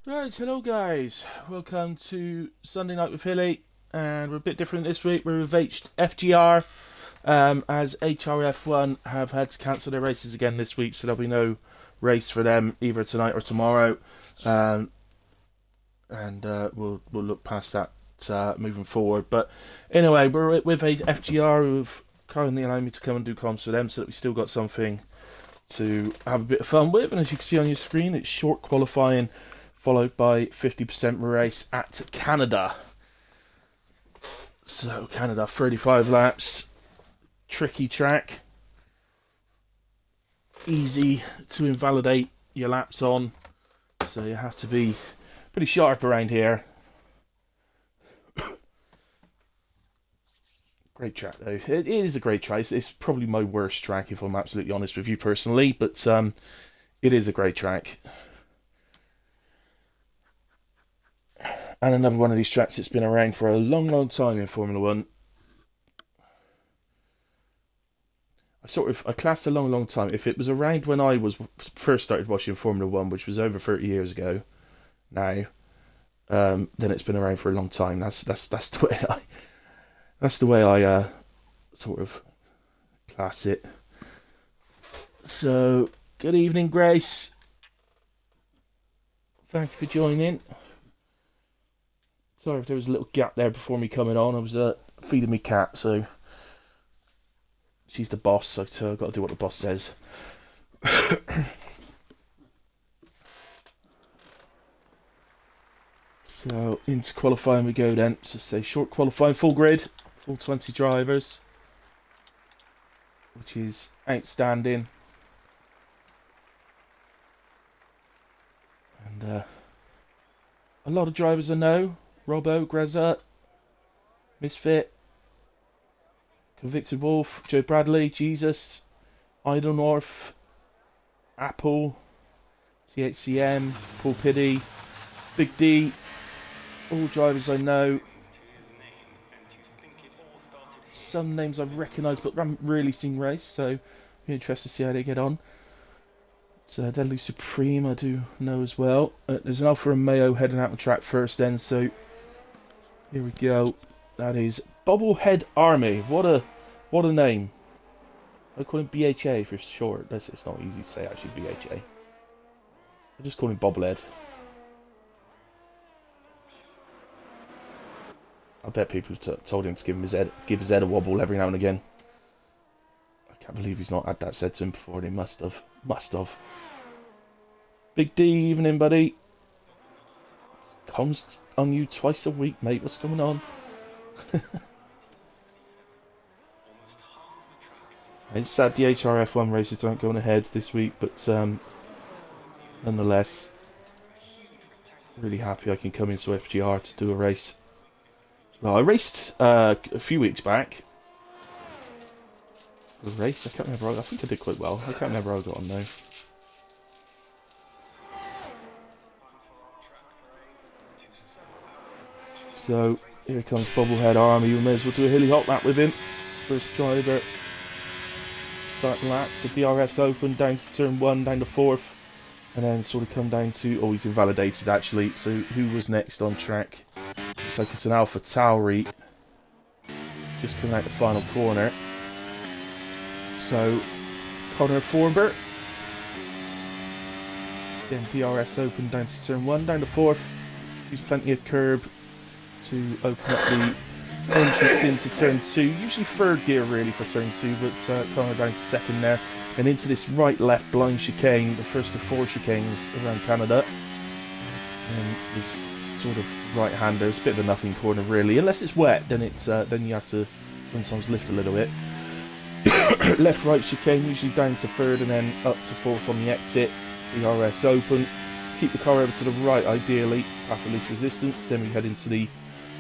Right, hello guys. Welcome to Sunday Night with Hilly, and we're a bit different this week. We're with FGR, as HRF1 have had to cancel their races again this week, so there'll be no race for them either tonight or tomorrow. Um, and we'll look past that moving forward. But anyway, we're with a FGR who've kindly allowed me to come and do comms for them, so that we still got something to have a bit of fun with. And as you can see on your screen, it's short qualifying followed by 50% race at Canada. So Canada, 35 laps, tricky track, easy to invalidate your laps on, so you have to be pretty sharp around here. Great track though. It is a great track. It's probably my worst track if I'm absolutely honest with you personally, but it is a great track. And another one of these tracks that's been around for a long time in Formula One. I classed a long time. If it was around when I was first started watching Formula One, which was over 30 years ago now, then it's been around for a long time. That's the way I sort of class it. So, good evening, Grace. Thank you for joining. Sorry if there was a little gap there before me coming on. I was feeding me cat, so she's the boss, so I've got to do what the boss says. So into qualifying we go then. So say short qualifying, full grid, full 20 drivers, which is outstanding. And a lot of drivers I know. Robbo, Greza, Misfit, Convicted Wolf, Joe Bradley, Jesus, Idle North, Apple, THCM, Paul Piddy, Big D, all drivers I know. Some names I've recognised but haven't really seen race, so be interested to see how they get on. So Deadly Supreme I do know as well. There's an Alfa Romeo heading out on track first then, so here we go. That is Bobblehead Army. What a name. I call him BHA for short. It's not easy to say actually, BHA. I just call him Bobblehead. I bet people told him to give his head a wobble every now and again. I can't believe he's not had that said to him before. He must have. Big D, evening, buddy. Comes on you twice a week, mate. What's going on? It's sad the HRF1 races aren't going ahead this week, but nonetheless, really happy I can come into FGR to do a race. Well, I raced a few weeks back. A race? I can't remember. I think I did quite well. I can't remember how I got on though. So here comes Bobblehead Army. We may as well do a hilly hop lap with him. First driver. Starting lap. So DRS open down to turn 1, down to 4th. And then sort of come down to... Oh, he's invalidated actually. So who was next on track? Looks like it's an Alpha Tauri. Just coming out the final corner. So, Connor Forber. Again, DRS open down to turn 1, down to 4th. Use plenty of curb to open up the entrance into turn 2. Usually 3rd gear really for turn 2, but Connor down to 2nd there. And into this right-left blind chicane, the first of 4 chicanes around Canada. And this sort of right-hander, it's a bit of a nothing corner really. Unless it's wet, then then you have to sometimes lift a little bit. Left-right chicane, usually down to 3rd and then up to 4th on the exit. DRS open. Keep the car over to the right, ideally, path of least resistance. Then we head into the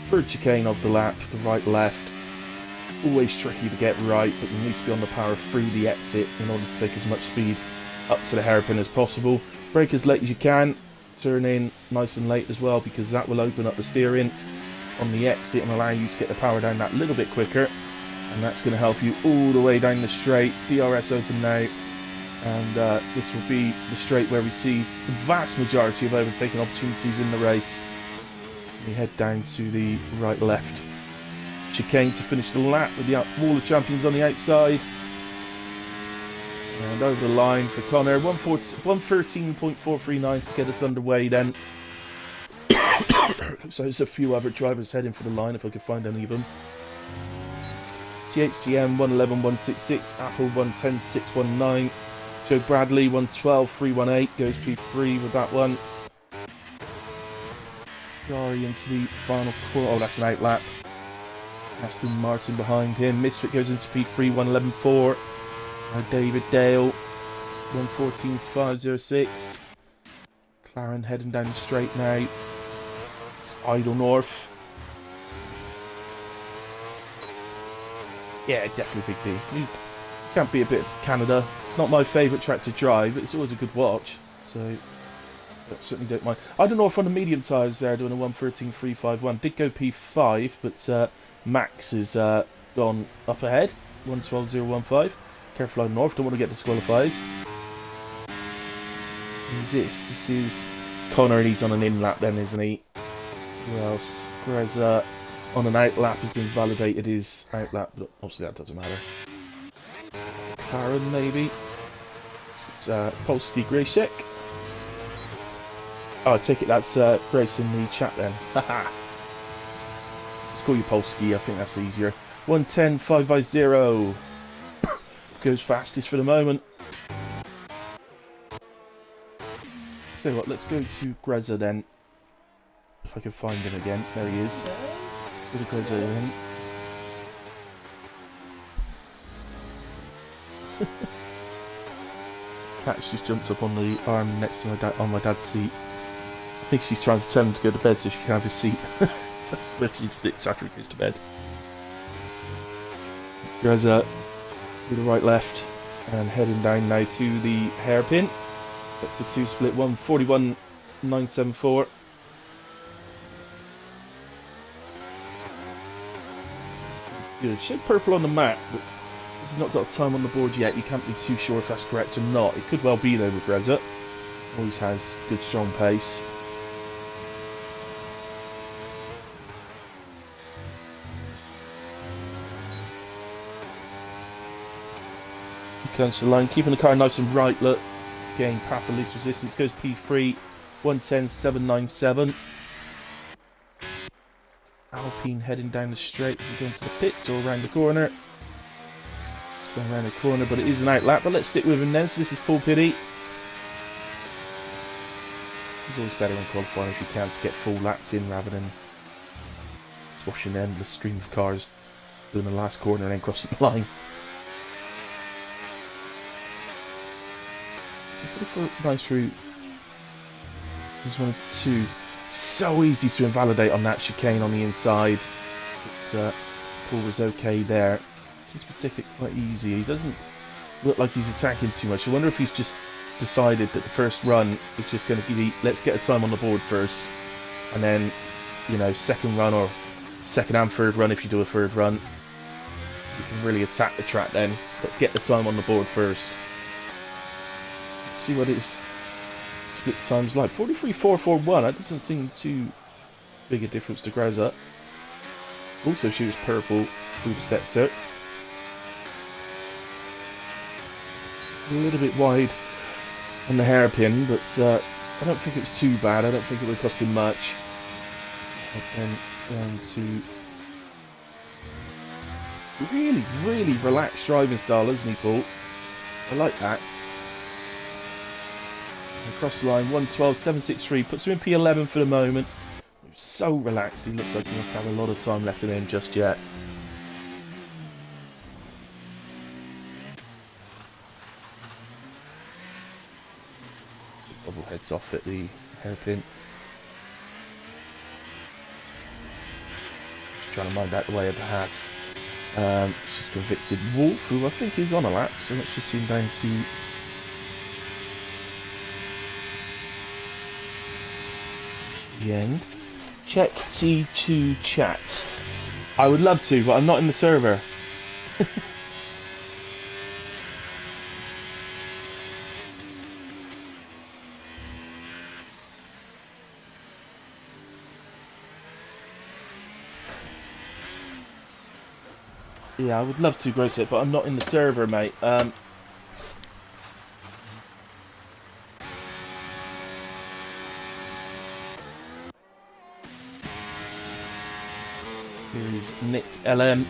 3rd chicane of the lap, the right-left. Always tricky to get right, but you need to be on the power through the exit in order to take as much speed up to the hairpin as possible. Brake as late as you can. Turn in nice and late as well, because that will open up the steering on the exit and allow you to get the power down that little bit quicker. And that's going to help you all the way down the straight. DRS open now. And this will be the straight where we see the vast majority of overtaking opportunities in the race. We head down to the right-left chicane to finish the lap with the Wall of Champions on the outside. And over the line for Connor, 113.439 to get us underway then. So there's a few other drivers heading for the line if I could find any of them. GHTM 111.166, Apple 110.619, Joe Bradley 112.318 goes P3 with that one. Ferrari into the final quarter. Oh, that's an outlap. Aston Martin behind him. Misfit goes into P3 111.4. David Dale 114.506. McLaren heading down the straight now. It's Idle North. Yeah, definitely Big D. You can't be a bit of Canada. It's not my favourite track to drive, but it's always a good watch. So, I certainly don't mind. I don't know if on the medium tyres there doing a 113.351. Did go P5, but Max has gone up ahead. 112.015. Careful on North, don't want to get disqualified. Who's this? This is Connor, and he's on an in lap then, isn't he? Who else? Greza on an out lap has invalidated his out lap, but obviously that doesn't matter. Karen maybe. This is Polski Gracek. Oh, I take it that's Grace in the chat then. Haha. Let's call you Polski, I think that's easier. 110.550. Goes fastest for the moment. So what, let's go to Greza then. If I can find him again. There he is. Go to Greza then. Cat just jumps up on the arm next to my dad's seat. I think she's trying to tell him to go to bed so she can have his seat. So that's where she sits after he goes to bed. Greza to the right left and heading down now to the hairpin. Sector 2 split 141.974. Good. Shade purple on the map, but this has not got a time on the board yet. You can't be too sure if that's correct or not. It could well be though with Greza. Always has good strong pace. Comes to the line, keeping the car nice and right, look. Getting path of least resistance, goes P3, 110.797. Alpine heading down the straight as he goes to the pits or around the corner. Just going around the corner, but it is an out lap, but let's stick with him then. So this is Paul Pitty. He's always better in qualifying if you can to get full laps in rather than swashing an endless stream of cars doing the last corner and then crossing the line. For a nice route. This one 2. So easy to invalidate on that chicane on the inside. But Paul was okay there. Seems to take it quite easy. He doesn't look like he's attacking too much. I wonder if he's just decided that the first run is just going to be let's get a time on the board first, and then, you know, second run or second and third run if you do a third run, you can really attack the track then, but get the time on the board first. See what his split time's like. 43.441. That doesn't seem too big a difference to Greza. Also, she was purple through the sector. A little bit wide on the hairpin, but I don't think it was too bad. I don't think it would cost him much. And down to really, really relaxed driving style, isn't he, Paul? I like that. Across the line, 112.763, puts him in P11 for the moment. He's so relaxed, he looks like he must have a lot of time left in him just yet. Bubble heads off at the hairpin. Just trying to mind out the way of the Haas. Just convicted Wolf, who I think is on a lap, so let's just see him down to the end. Check T2 chat. I would love to, but I'm not in the server. Yeah, I would love to gross it, but I'm not in the server, mate. Here's Nick LM.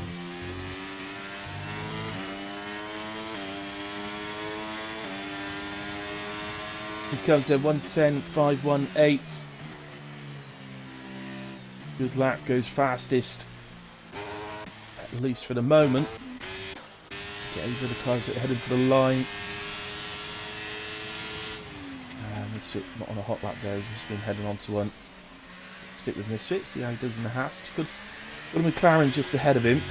He comes in 1:10.518. Good lap, goes fastest. At least for the moment. Get over the cars that are heading for the line. Misfit not on a hot lap there, he's just been heading on to one. Stick with Misfit, see how he does in the Haas. Got a McLaren just ahead of him.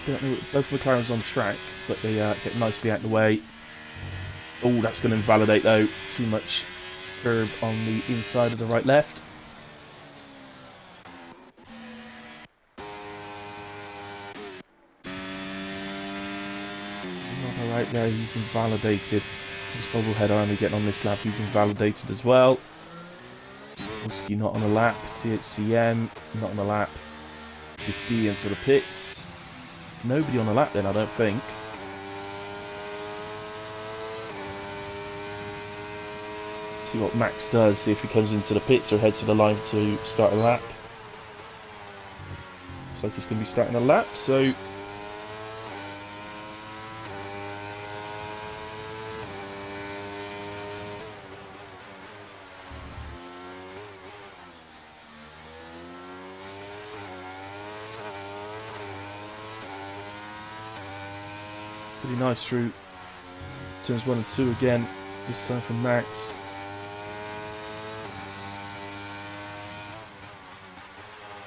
Don't know, both McLarens on track, but they get nicely out of the way. Oh, that's going to invalidate though. Too much curb on the inside of the right left. Not alright there, he's invalidated. His bobblehead army getting on this lap, he's invalidated as well. Wolski not on a lap, THCM not on a lap. With D into the pits. There's nobody on a lap then, I don't think. See what Max does, see if he comes into the pits or heads to the line to start a lap. Looks like he's going to be starting a lap, so... Pretty nice through turns 1 and 2 again, this time from Max.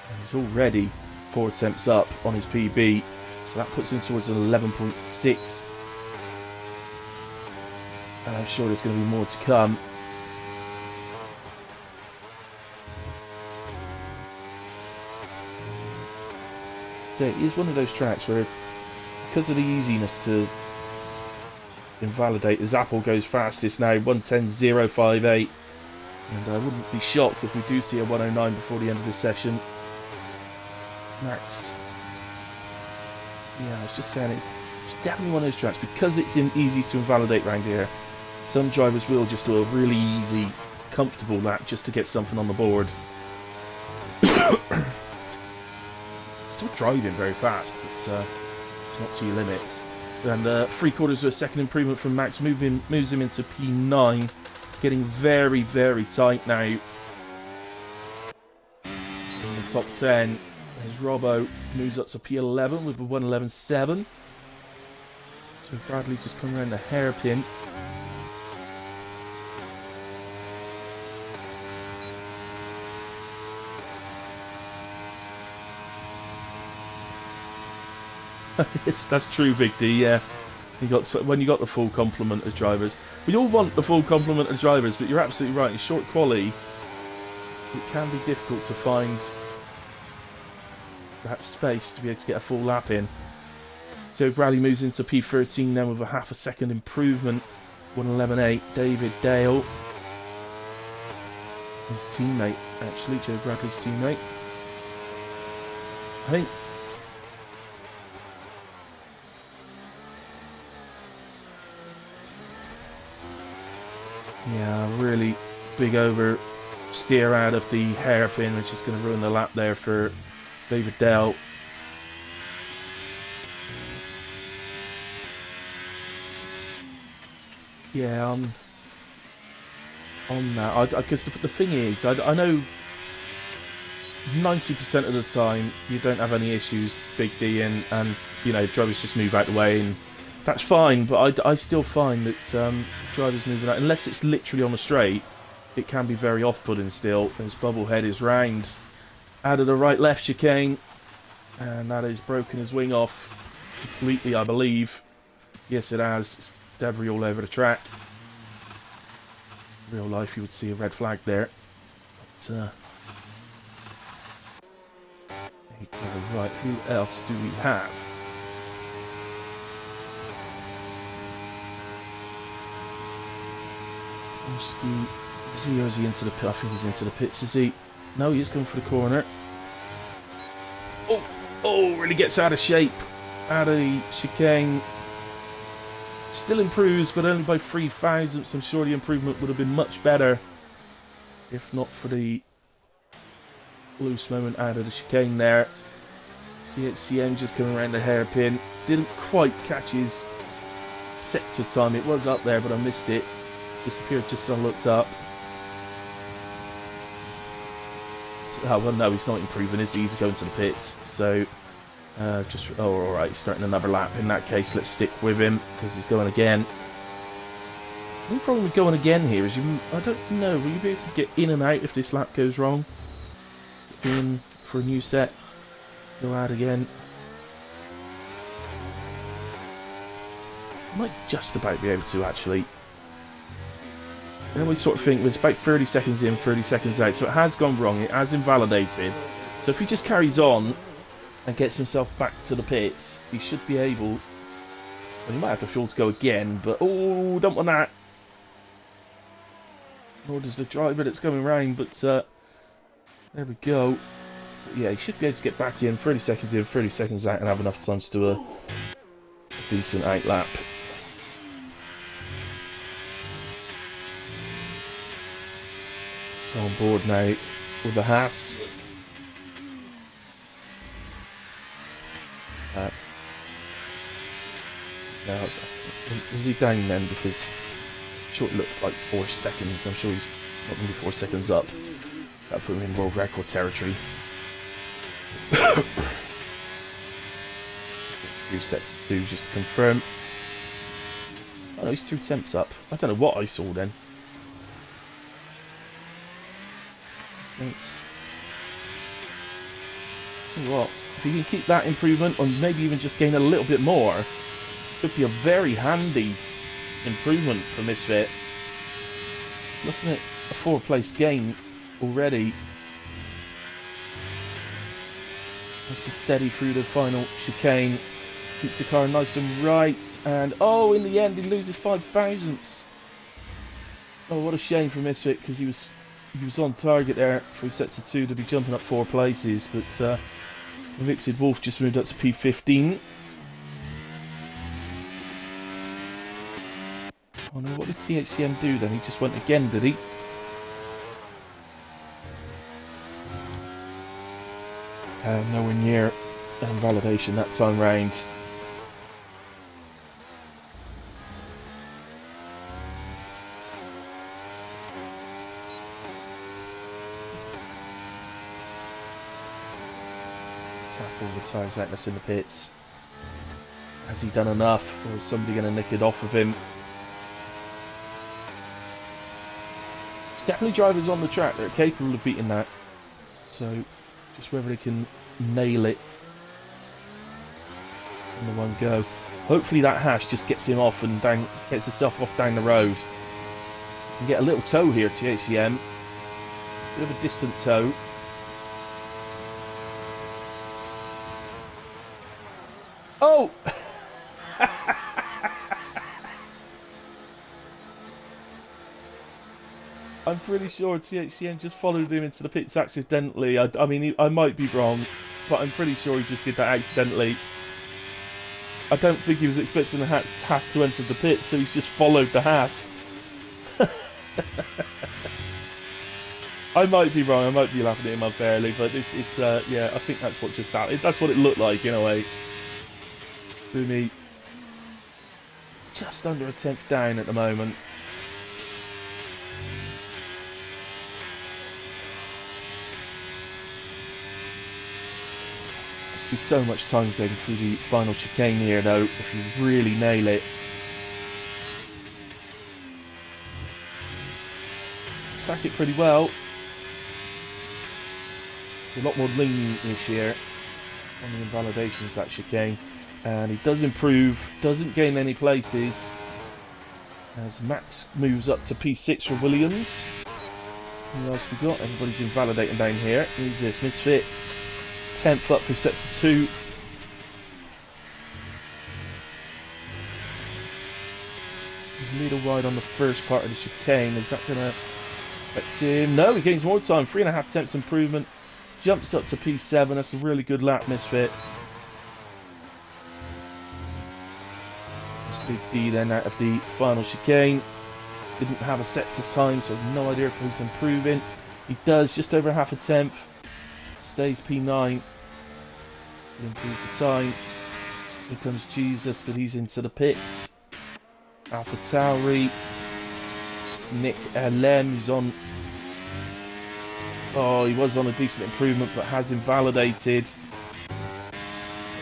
And he's already 4 attempts up on his PB, so that puts him towards an 11.6. And I'm sure there's going to be more to come. So it is one of those tracks where, because of the easiness to invalidate, the Zappel goes fastest now, 1:10.058. And I wouldn't be shocked if we do see a 1:09 before the end of this session. Max. Yeah, I was just saying it's definitely one of those tracks, because it's easy to invalidate round here. Some drivers will just do a really easy, comfortable lap just to get something on the board. Still driving very fast, but it's not to your limits. And 3/4 of a second improvement from Max moves him into P9, getting very, very tight now. In the top 10, as Robbo moves up to P11 with a 1:11.7. So Bradley just coming around the hairpin. That's true, Big D. Yeah, when you got the full complement of drivers. We all want the full complement of drivers, but you're absolutely right. In short quali, it can be difficult to find that space to be able to get a full lap in. So Bradley moves into P13 now with a half a second improvement. 1:11.8. David Dale, his teammate, actually, Joe Bradley's teammate. I think. Yeah, really big over steer out of the hairpin, which is going to ruin the lap there for David Dell. Yeah, on that, because the thing is, I know 90% of the time you don't have any issues, Big D, and you know, drivers just move out the way, and that's fine, but I still find that drivers moving out, unless it's literally on a straight, it can be very off-putting still. His bubblehead is round out of the right-left chicane, and that has broken his wing off completely, I believe. Yes, it has. It's debris all over the track. In real life, you would see a red flag there. But, there you go. Right, who else do we have? Is he, or is he into the pit? I think he's into the pits, is he? No, he is going for the corner. Oh, really gets out of shape. out of the chicane. Still improves, but only by 3 thousandths. I'm sure the improvement would have been much better if not for the loose moment out of the chicane there. THCM just coming around the hairpin. Didn't quite catch his sector time. It was up there, but I missed it. Disappeared just as I looked up. Oh, well, no, he's not improving, is he? He's going to the pits. So, alright, he's starting another lap. In that case, let's stick with him, because he's going again. The only problem with going again here is I don't know, will you be able to get in and out if this lap goes wrong? Get in for a new set, go out again. I might just about be able to, actually. I always sort of think, well, it's about 30 seconds in, 30 seconds out, so it has gone wrong, it has invalidated. So if he just carries on and gets himself back to the pits, he should be able... Well, he might have the fuel to go again, but... Oh, don't want that! Nor does the driver that's coming round, but... there we go. But yeah, he should be able to get back in, 30 seconds in, 30 seconds out, and have enough time to do a decent out lap. So on board now with the Haas. Now, was he down then? Because I'm sure it looked like 4 seconds. I'm sure he's not going to be 4 seconds up. So that put him in world record territory. A few sets of 2 just to confirm. Oh no, he's 2 temps up. I don't know what I saw then. Tell you what, if you can keep that improvement, or maybe even just gain a little bit more, could be a very handy improvement for Misfit. It's looking at a 4-place gain already. Nice and steady through the final chicane. Keeps the car nice and right, and oh, in the end he loses 5 thousandths. Oh, what a shame for Misfit, because he was on target there for sets of 2 to be jumping up 4 places, but Convicted Wolf just moved up to P15. Oh no, what did THCM do then? He just went again, did he? Nowhere near validation that time round. All the tyres out us in the pits. Has he done enough, or is somebody going to nick it off of him? There's definitely drivers on the track that are capable of beating that, so just whether they can nail it in the one go. Hopefully that hash just gets him off and down, gets himself off down the road. And get a little tow here, THCM. Bit of a distant tow. Oh! I'm pretty sure THCM just followed him into the pits accidentally. I mean, I might be wrong, but I'm pretty sure he just did that accidentally. I don't think he was expecting the Haas to enter the pits, so he's just followed the Haas. I might be wrong, I might be laughing at him unfairly, but it's yeah, I think that's what just happened. That's what it looked like, in a way. Boomy, just under a tenth down at the moment. Be so much time going through the final chicane here, though, if you really nail it. Let's attack it pretty well. It's a lot more lean this year on the invalidations, that chicane. And he does improve, doesn't gain any places. As Max moves up to P6 for Williams. Who else we got? Everybody's invalidating down here. Who's this? Misfit. 10th up for sets of 2. A little wide on the first part of the chicane. Is that going to affect him? No, he gains more time. 3.5 tenths improvement. Jumps up to P7. That's a really good lap, Misfit. Big D then out of the final chicane. Didn't have a sector time, so no idea if he's improving. He does, just over half a tenth. Stays P9. He improves the time. Here comes Jesus, but he's into the pits. Alpha Tauri. Nick Lem, who's on... Oh, he was on a decent improvement, but has invalidated.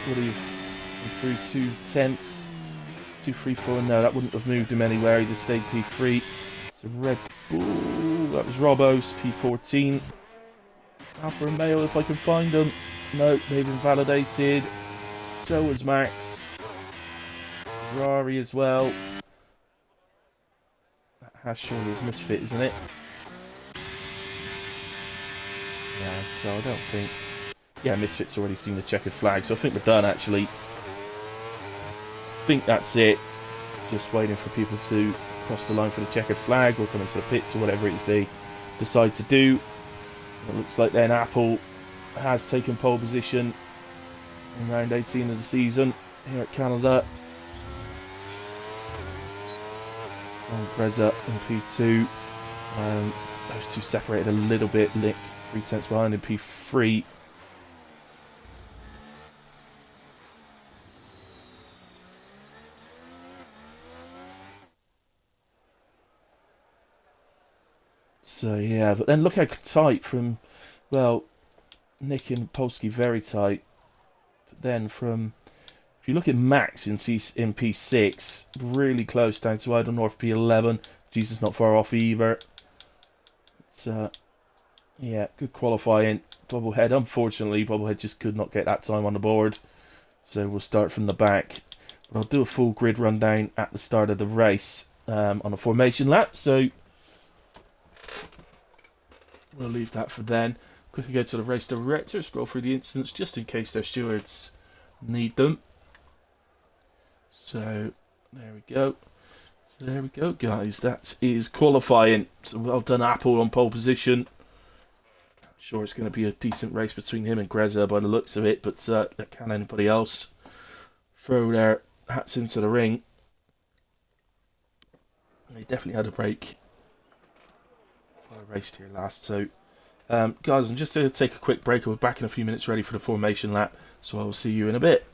Would he have improved 2 tenths? 2, 3, 4. No, that wouldn't have moved him anywhere. He just stayed P3. So Red Bull. That was Robbo's P14. Alpha Romeo, if I can find them. No, they've invalidated. So was Max. Ferrari as well. That has surely his Misfit, isn't it? Yeah, so I don't think... Yeah, Misfit's already seen the checkered flag, so I think we're done, actually. I think that's it. Just waiting for people to cross the line for the checkered flag or come into the pits or whatever it is they decide to do. It looks like then Apple has taken pole position in round 18 of the season here at Canada. And Greza in P2. Those two separated a little bit. Nick 3 tenths behind in P3. So yeah, but then look how tight from, well, Nick and Polsky very tight. But then from, if you look at Max in P6, really close down to Idle North P11. Jesus not far off either. It's yeah, good qualifying. Bubblehead, unfortunately, Bubblehead just could not get that time on the board. So we'll start from the back. But I'll do a full grid rundown at the start of the race on a formation lap. So we'll leave that for then. Quickly go to the race director, scroll through the incidents just in case their stewards need them. So there we go. So there we go, guys. That is qualifying. So well done, Apple, on pole position. I'm sure it's going to be a decent race between him and Greza by the looks of it, but can anybody else throw their hats into the ring? They definitely had a break before I raced here last. So guys, I'm just going to take a quick break. We'll be back in a few minutes ready for the formation lap, so I will see you in a bit.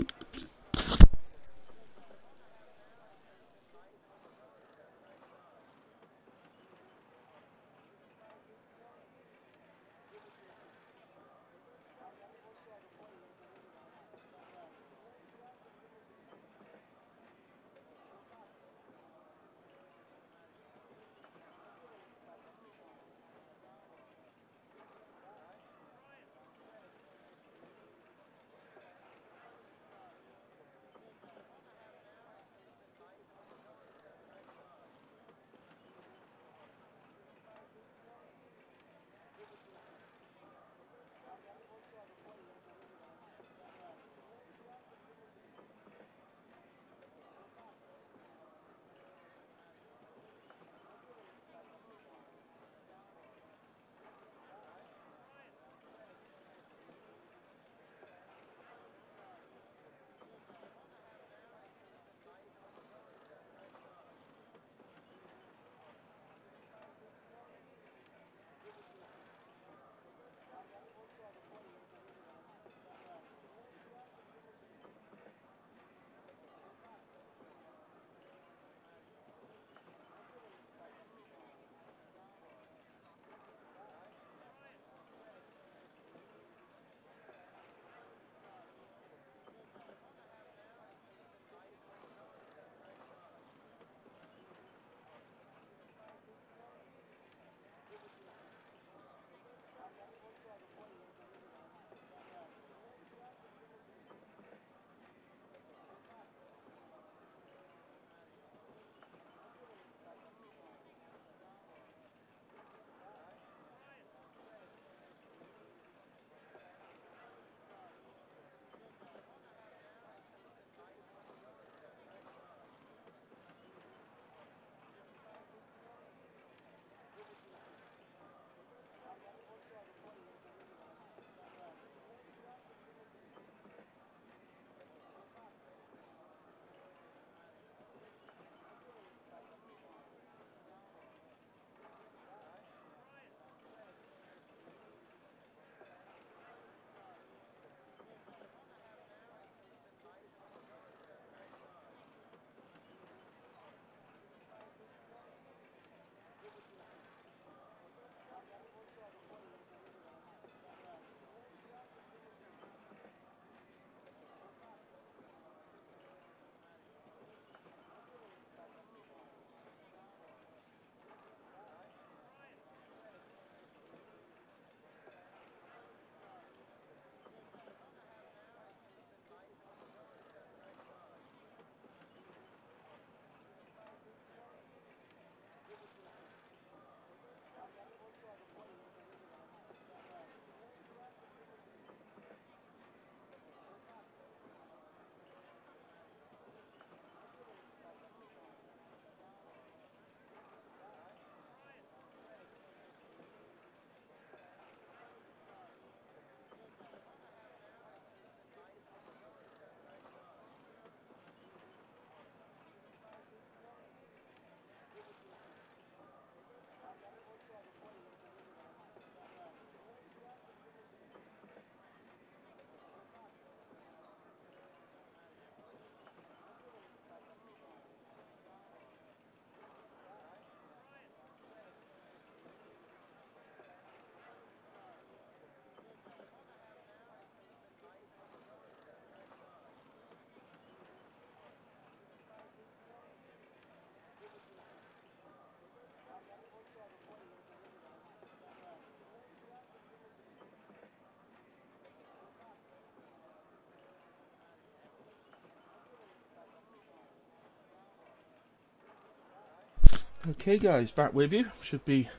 Okay guys, back with you. Should be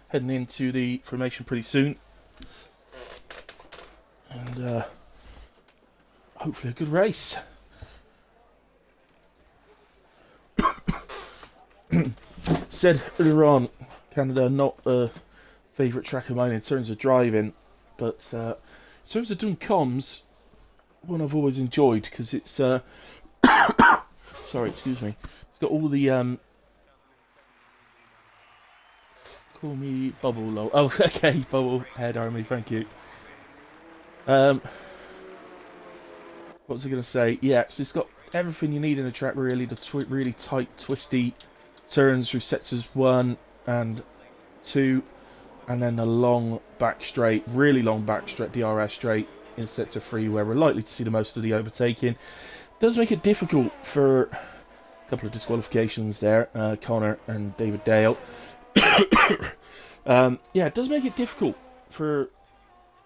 heading into the formation pretty soon. And hopefully a good race. Said earlier on, Canada not a favourite track of mine in terms of driving, but in terms of doing comms, one I've always enjoyed because it's sorry, excuse me. It's got all the call me Bubble Low. Oh, okay, Bubble Head Army. Thank you. What was I going to say? Yeah, so it's got everything you need in a track really. The really tight, twisty turns through sectors 1 and 2, and then the long back straight, really long back straight, DRS straight in sector 3, where we're likely to see the most of the overtaking. It does make it difficult for a couple of disqualifications there, Connor and David Dale. Yeah, it does make it difficult for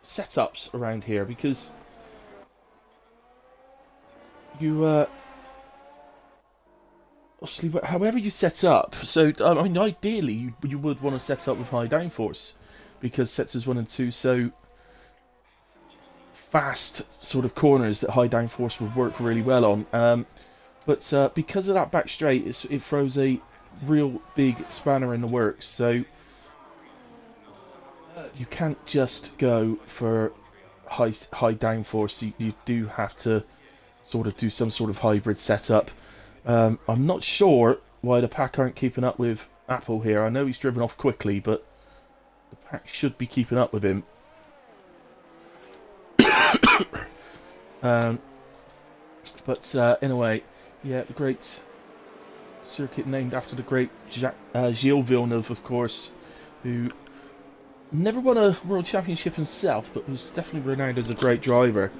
setups around here because you obviously, however you set up, so I mean ideally you would want to set up with high downforce because sectors 1 and 2 so fast sort of corners that high downforce would work really well on, but because of that back straight it throws a real big spanner in the works, so you can't just go for high downforce. You do have to sort of do some sort of hybrid setup. I'm not sure why the pack aren't keeping up with Apple here. I know he's driven off quickly, but the pack should be keeping up with him. But anyway, yeah, the great circuit named after the great Gilles Villeneuve, of course, who never won a world championship himself, but was definitely renowned as a great driver.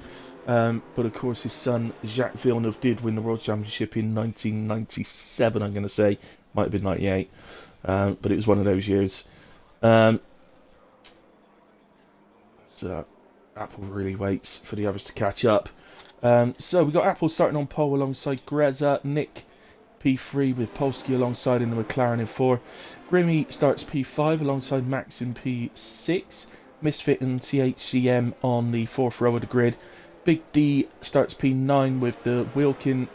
But of course his son Jacques Villeneuve did win the world championship in 1997, I'm going to say. Might have been 98, but it was one of those years. So Apple really waits for the others to catch up. So we got Apple starting on pole alongside Greza, Nick P3 with Polsky alongside in the McLaren in 4. Grimmy starts P5 alongside Max in P6. Misfit and THCM on the 4th row of the grid. Big D starts P9 with the Wilkin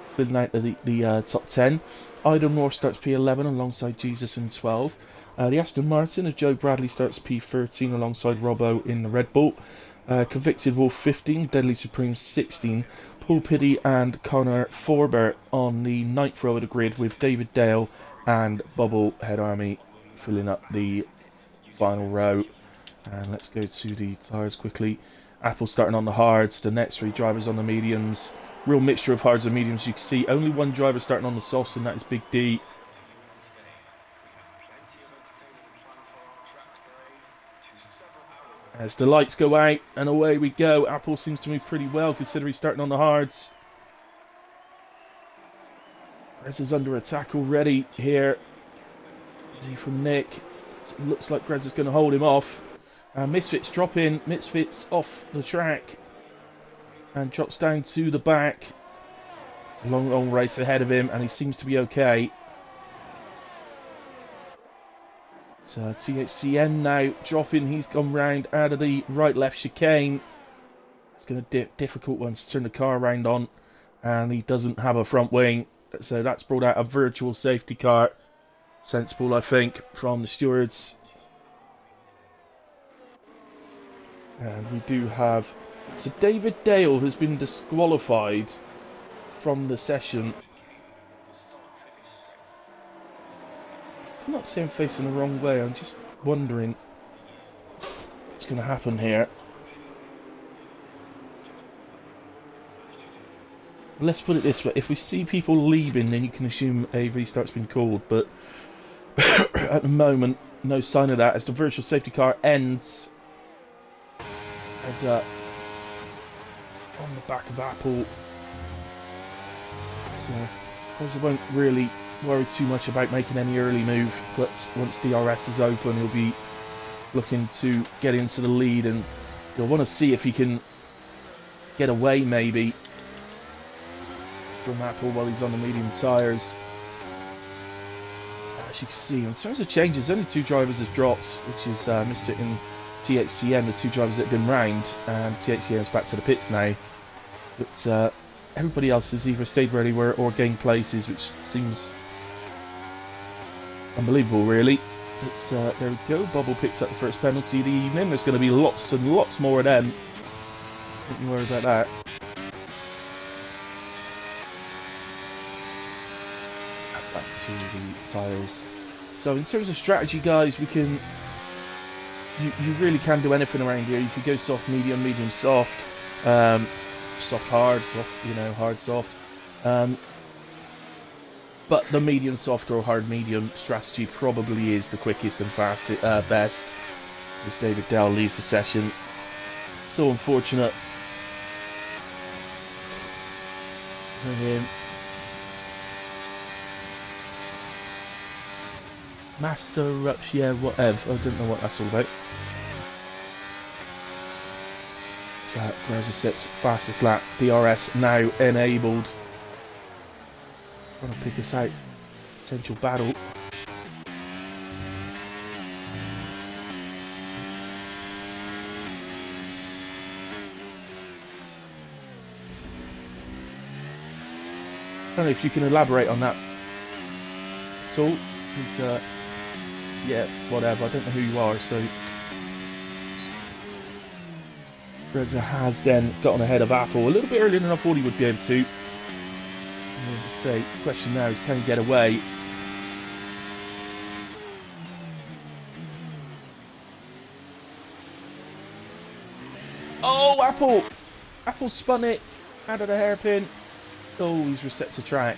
filling out the top 10. Idle North starts P11 alongside Jesus in 12. The Aston Martin of Joe Bradley starts P13 alongside Robbo in the Red Bull. Convicted Wolf 15, Deadly Supreme 16. Paul Piddy and Connor Forber on the 9th row of the grid with David Dale and Bubble Head Army filling up the final row. And let's go to the tyres quickly. Apple starting on the hards, the next 3 drivers on the mediums. Real mixture of hards and mediums. You can see only one driver starting on the softs, and that is Big D. As the lights go out, and away we go. Apple seems to move pretty well, considering he's starting on the hards. Greza's under attack already here. Easy from Nick. It looks like Greza's going to hold him off. Misfits drop in. Misfits off the track. And drops down to the back. Long race ahead of him, and he seems to be okay. So THCN now dropping. He's gone round out of the right-left chicane. It's going to be difficult once to turn the car around on. And he doesn't have a front wing. So that's brought out a virtual safety car. Sensible, I think, from the stewards. And we do have... So David Dale has been disqualified from the session. I'm not saying facing the wrong way, I'm just wondering what's going to happen here. Let's put it this way, if we see people leaving, then you can assume a restart's been called, but at the moment, no sign of that, as the virtual safety car ends as on the back of Apple. So I won't really worry too much about making any early move, but once DRS is open, he'll be looking to get into the lead, and you'll want to see if he can get away maybe from Apple while he's on the medium tyres. as you can see, in terms of changes, only 2 drivers have dropped, which is Mr. and THCM, the 2 drivers that have been round, and THCM is back to the pits now. But everybody else has either stayed where they were or gained places, which seems unbelievable, really. But there we go. Bubble picks up the first penalty of the evening. There's going to be lots and lots more of them. Don't you worry about that. Back to the tiles. So in terms of strategy, guys, we can... You really can do anything around here. You could go soft, medium, medium, soft. Soft, hard, soft, you know, hard, soft. But the medium, soft, or hard, medium strategy probably is the quickest and fastest, best. As David Dell leaves the session. So unfortunate for him. Mass eruption, yeah, whatever. I don't know what that's all about. So, Grazer sets fastest lap. DRS now enabled. Trying to pick us out. Potential battle. I don't know if you can elaborate on that at all. Because, yeah, whatever. I don't know who you are, so... Grazer has then gotten ahead of Apple a little bit earlier than I thought he would be able to. Say, the question now is, can he get away? Oh, Apple! Apple spun it out of the hairpin. Oh, he's reset to track.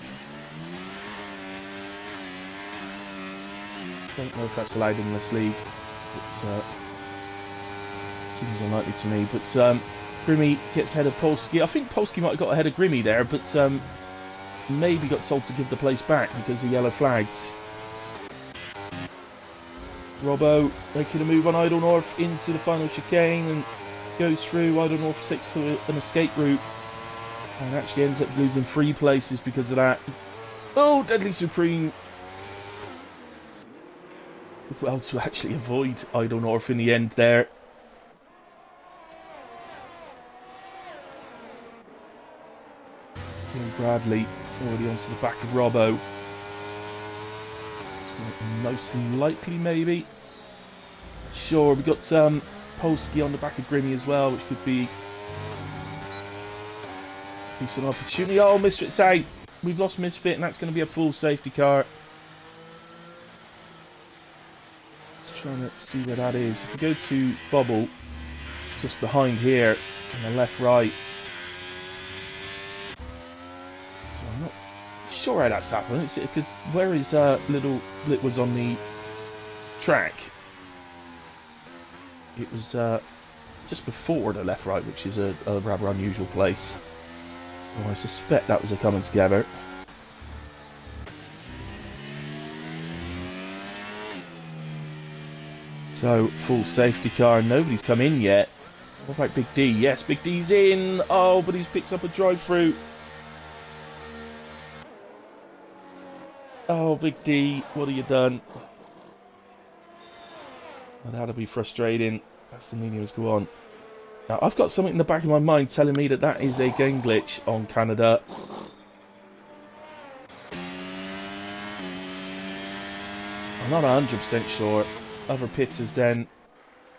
Don't know if that's allowed in this league. It's seems unlikely to me. But Grimmy gets ahead of Polsky. I think Polsky might have got ahead of Grimmy there, but maybe got told to give the place back because of yellow flags. Robbo making a move on Idle North into the final chicane and goes through. Idle North takes to an escape route and actually ends up losing 3 places because of that. Oh, Deadly Supreme. Did well to actually avoid Idle North in the end there. Bradley already onto the back of Robbo. Most likely, maybe. Sure, we got Polsky on the back of Grimmy as well, which could be some opportunity. Oh, Misfit's out. We've lost Misfit, and that's going to be a full safety car. Just trying to see where that is. If we go to Bubble, just behind here, on the left, right. So I'm not sure how that's happened. Because where his little blit was on the track, it was just before the left right, which is a rather unusual place. So I suspect that was a coming together. So full safety car, nobody's come in yet. What about Big D? Yes, Big D's in. Oh, but he's picked up a drive-through. Oh, Big D, what have you done? Well, that'll be frustrating as the mediums go on. Now, I've got something in the back of my mind telling me that that is a game glitch on Canada. I'm not 100% sure. Other pitters then,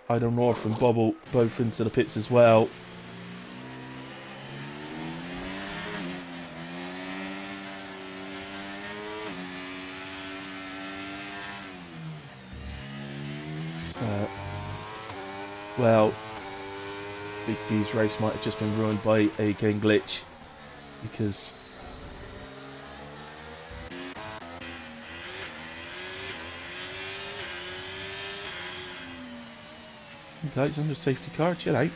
Idle North and Bobble, both into the pits as well. Well, Big D's race might have just been ruined by a game glitch because guys, under safety car, chill out.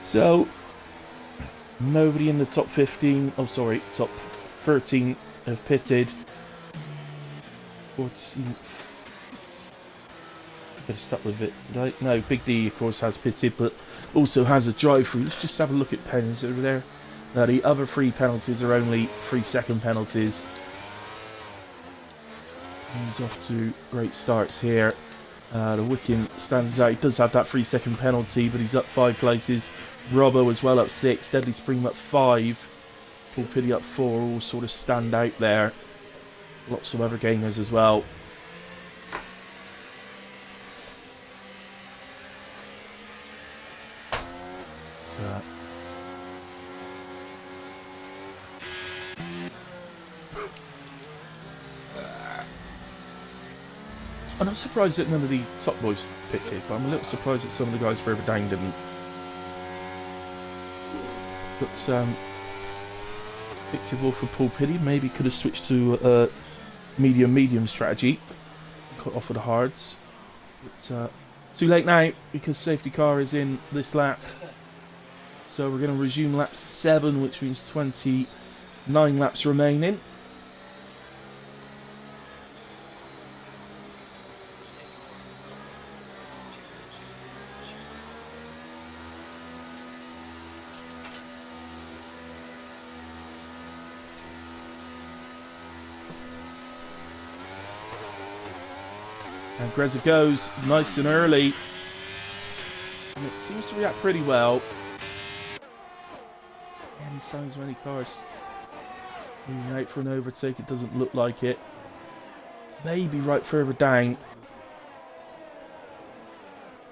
So, nobody in the top 15, oh sorry, top 13 have pitted. 14th. Better start with it, right? No, Big D of course has pitted, but also has a drive-through. Let's just have a look at penalties over there. Now the other 3 penalties are only 3-second penalties. He's off to great starts here. The Wiccan stands out. He does have that 3-second penalty, but he's up 5 places. Robbo as well up 6. Deadly Supreme up 5. Paul Piddy up 4. All sort of stand out there. Lots of other gamers as well. So, I'm not surprised that none of the top boys pitted, but I'm a little surprised that some of the guys further down didn't. But pitted ball for Paul Piddy. Maybe could have switched to a medium strategy. Cut off of the hards. But too late now because safety car is in this lap. So we're going to resume lap 7, which means 29 laps remaining. And Greza goes nice and early. And it seems to react pretty well. Any signs of any cars moving out for an overtake? It doesn't look like it. Maybe right further down.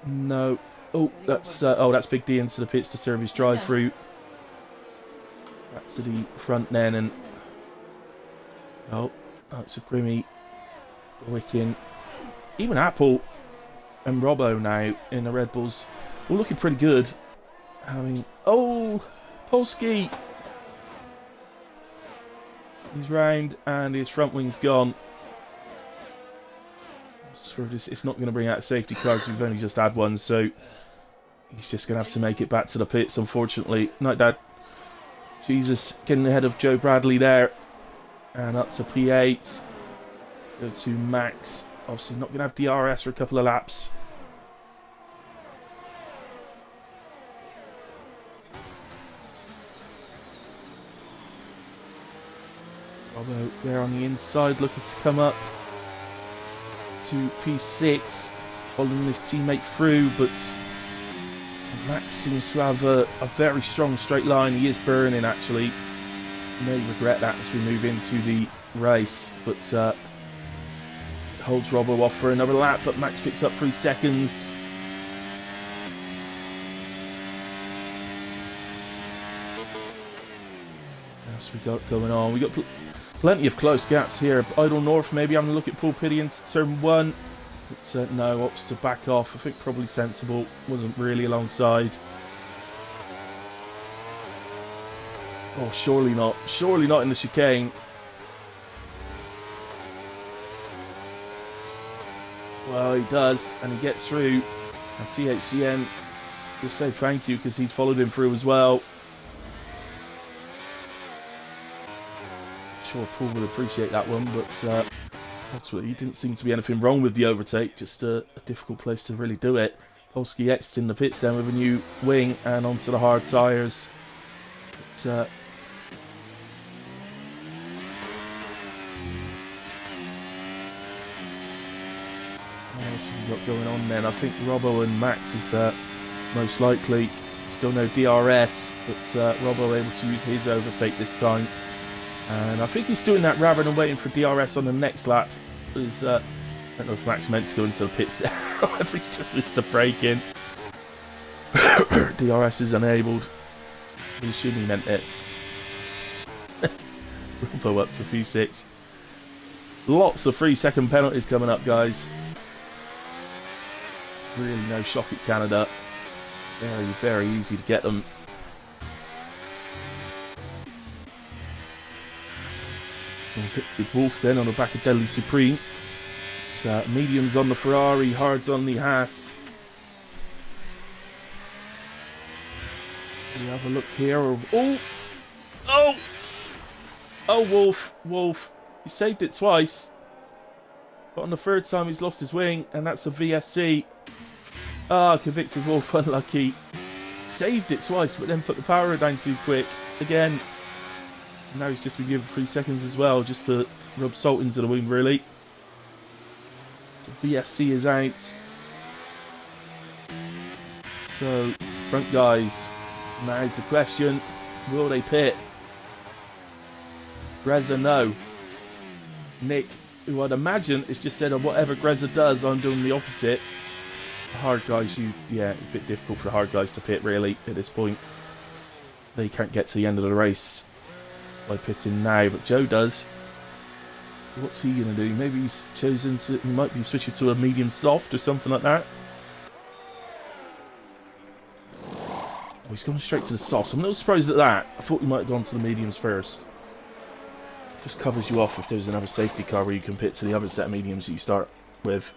No. Oh, that's Big D into the pits to serve his drive-through. Back to the front then, and oh, that's a Grimmy, Wiccan. Even Apple and Robbo now in the Red Bulls, all looking pretty good. I mean, oh, Polsky. He's round and his front wing's gone. It's not going to bring out a safety car because we've only just had one, so he's just going to have to make it back to the pits, unfortunately. Night Dad. Jesus, getting ahead of Joe Bradley there. And up to P8. Let's go to Max. Obviously not going to have DRS for a couple of laps. Although they're on the inside looking to come up to P6, following his teammate through, but Max seems to have a very strong straight line. He is burning actually. He may regret that as we move into the race, but holds Robbo off for another lap, but Max picks up 3 seconds. What else we got going on? We got plenty of close gaps here. Idle North maybe having a look at Paul Piddy into turn 1. But no, opts to back off. I think probably sensible. Wasn't really alongside. Oh, surely not. Surely not in the chicane. Well, he does, and he gets through. And THCN will say thank you because he's followed him through as well. Sure, Paul will appreciate that one, but ultimately, didn't seem to be anything wrong with the overtake. Just a difficult place to really do it. Polsky exits in the pits then with a new wing and onto the hard tyres. But, what else have we got going on then? I think Robbo and Max is most likely. Still no DRS, but Robbo able to use his overtake this time. And I think he's doing that rather than waiting for DRS on the next lap. Because, I don't know if Max meant to go into the pits there or if he's just missed a break in. DRS is enabled. We assume he meant it. Robbo up to P6. Lots of 3-second penalties coming up, guys. Really no shock at Canada. Very, very easy to get them. Convicted Wolf then on the back of Deadly Supreme. It's mediums on the Ferrari, hards on the Haas. We have a look here. Oh! Oh! Oh, Wolf! Wolf! He saved it twice. But on the third time he's lost his wing, and that's a VSC. Ah, convicted Wolf, unlucky. Saved it twice, but then put the power down too quick. Again. And now he's just been given 3 seconds as well, just to rub salt into the wound, really. So VSC is out. So, front guys. Now's the question. Will they pit? Greza, no. Nick, who I'd imagine has just said, whatever Greza does, I'm doing the opposite. The hard guys, yeah, a bit difficult for the hard guys to pit, really, at this point. They can't get to the end of the race by pitting now, but Joe does. So what's he going to do? Maybe he's chosen to, he might be switching to a medium soft or something like that. Oh, he's gone straight to the softs. I'm a little surprised at that. I thought he might have gone to the mediums first. Just covers you off if there's another safety car where you can pit to the other set of mediums that you start with.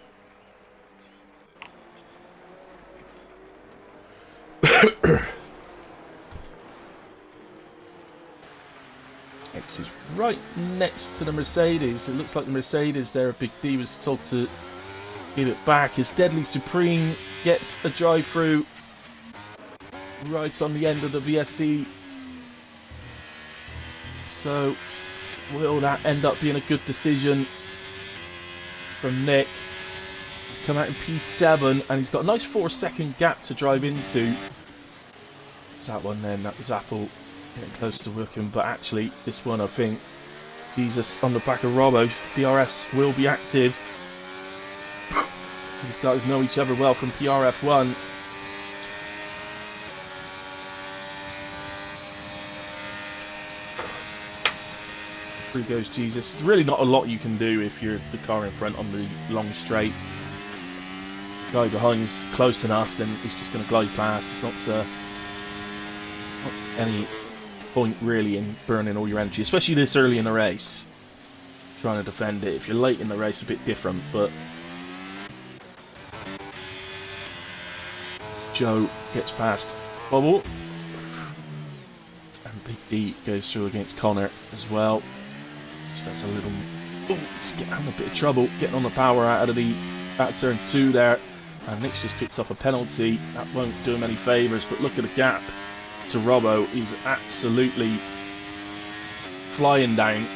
X is right next to the Mercedes. It looks like the Mercedes there, Big D was told to give it back as Deadly Supreme gets a drive through right on the end of the VSC. So will that end up being a good decision from Nick? He's come out in P7 and he's got a nice 4-second gap to drive into. Was that one then? That was Apple getting close to working, but actually this one I think, Jesus, on the back of Robbo, DRS will be active. These guys know each other well from PRF1. Through goes Jesus. There's really not a lot you can do if you're the car in front on the long straight. The guy behind's close enough, then he's just going to glide past. It's not any point really in burning all your energy, especially this early in the race, trying to defend it. If you're late in the race, a bit different, but Joe gets past Bubble and Big D goes through against Connor as well. Just has a little, it's having a bit of trouble getting on the power out of turn 2 there, and Nick's just picks up a penalty. That won't do him any favours, but look at the gap to Robbo. He's absolutely flying down.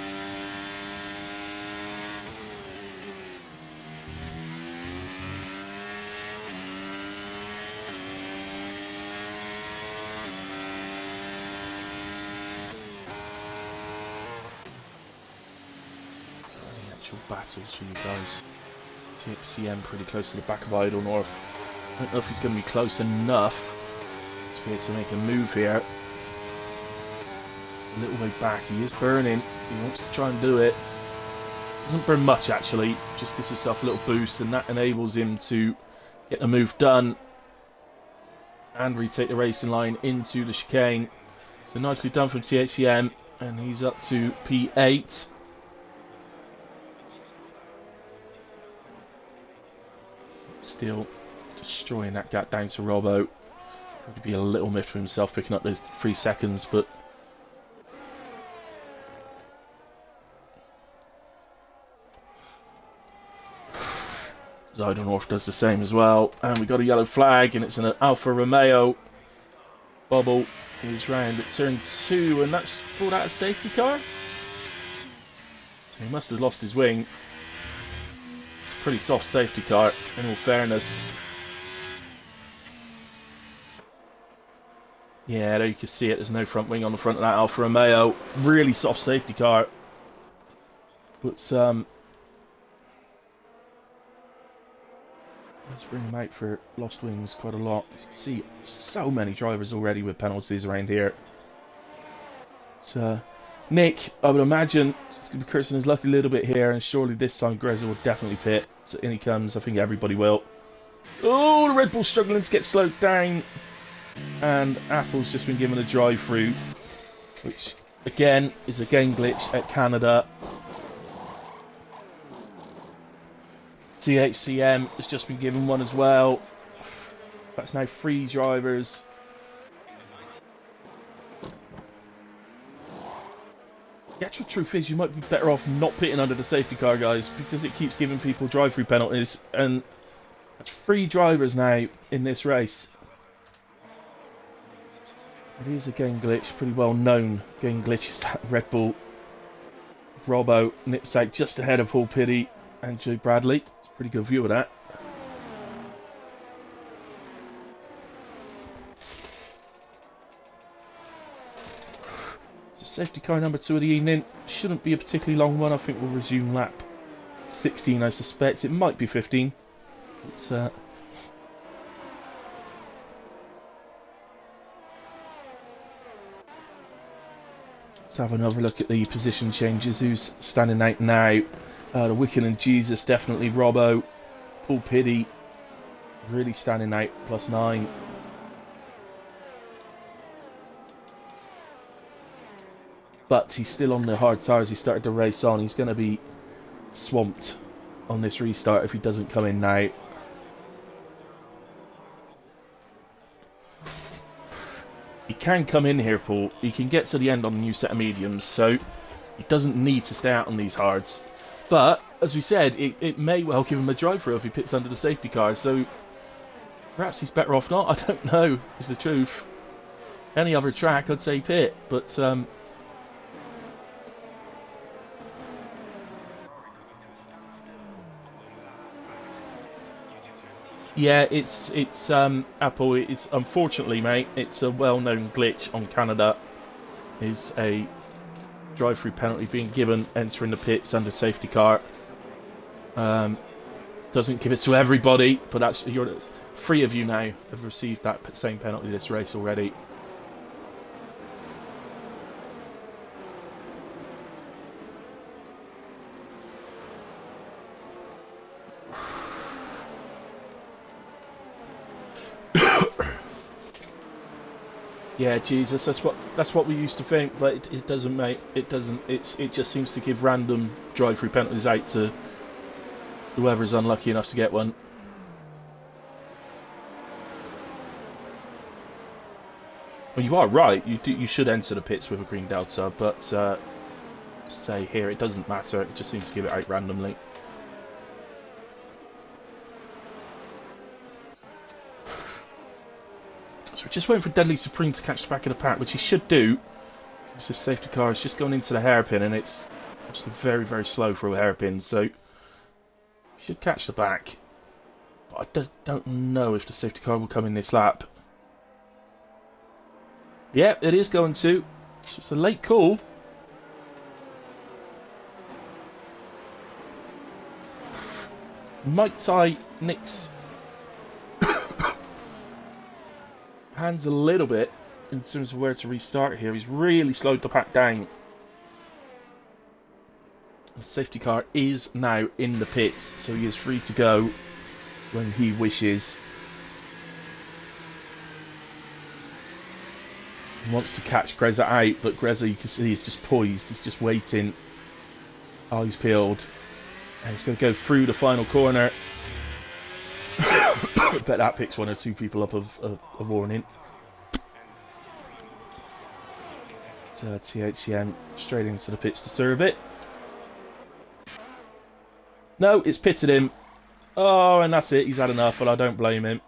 The actual battles for you guys. TXCM pretty close to the back of Idle North. I don't know if he's going to be close enough to be able to make a move here. A little way back, he is burning. He wants to try and do it. Doesn't burn much actually, just gives himself a little boost, and that enables him to get the move done and retake the racing line into the chicane. So nicely done from THCM, and he's up to P8. Still destroying that gap down to Robbo. Probably be a little miffed with himself picking up those 3 seconds, but Zydonorf does the same as well. And we got a yellow flag, and it's an Alfa Romeo. Bubble is round at turn 2, and that's pulled out a safety car. So he must have lost his wing. It's a pretty soft safety car, in all fairness. Yeah, there you can see it. There's no front wing on the front of that Alfa Romeo. Really soft safety car. But let's bring him out for lost wings quite a lot. You can see so many drivers already with penalties around here. So Nick, I would imagine, is going to be cursing his luck a little bit here, and surely this time Greza will definitely pit. So in he comes. I think everybody will. Oh, the Red Bull's struggling to get slowed down. And Apple's just been given a drive-through, which again is a game glitch at Canada. THCM has just been given one as well. So that's now 3 drivers The actual truth is, you might be better off not pitting under the safety car, guys, because it keeps giving people drive-through penalties, and that's 3 drivers now in this race. It is a game glitch, pretty well known game glitch is that Red Bull. Robbo nips out just ahead of Paul Pitty and Joe Bradley. It's a pretty good view of that. So safety car number 2 of the evening. Shouldn't be a particularly long one. I think we'll resume lap 16, I suspect. It might be 15. It's let's have another look at the position changes. Who's standing out now? The Wicked and Jesus, definitely Robbo. Paul Pitty, really standing out, +9. But he's still on the hard tyres. He started the race on. He's going to be swamped on this restart if he doesn't come in now. He can come in here, Paul. He can get to the end on the new set of mediums, so he doesn't need to stay out on these hards. But, as we said, it may well give him a drive-through if he pits under the safety car, so perhaps he's better off not. I don't know, is the truth. Any other track, I'd say pit, but yeah, it's Apple. It's unfortunately, mate, it's a well-known glitch on Canada. Is a drive-through penalty being given entering the pits under safety car. Doesn't give it to everybody, but actually, 3 of you now have received that same penalty this race already. Yeah, Jesus, that's what we used to think, but it doesn't, mate. It doesn't. It just seems to give random drive-through penalties out to whoever's unlucky enough to get one. Well, you are right. You should enter the pits with a green delta, but say here it doesn't matter. It just seems to give it out randomly. So we're just waiting for Deadly Supreme to catch the back of the pack, which he should do. Because this safety car is just going into the hairpin, and it's just very, very slow for a hairpin, so he should catch the back. But I don't know if the safety car will come in this lap. Yeah, it is going to. So it's a late call. Might tie Nick's hands a little bit in terms of where to restart here. He's really slowed the pack down. The safety car is now in the pits, so he is free to go when he wishes. He wants to catch Greza out, but Greza, you can see, is just poised. He's just waiting. Eyes peeled. And he's going to go through the final corner. I bet that picks 1 or 2 people up of warning. So THCM straight into the pits to serve it. No, it's pitted him. Oh, and that's it. He's had enough, and I don't blame him.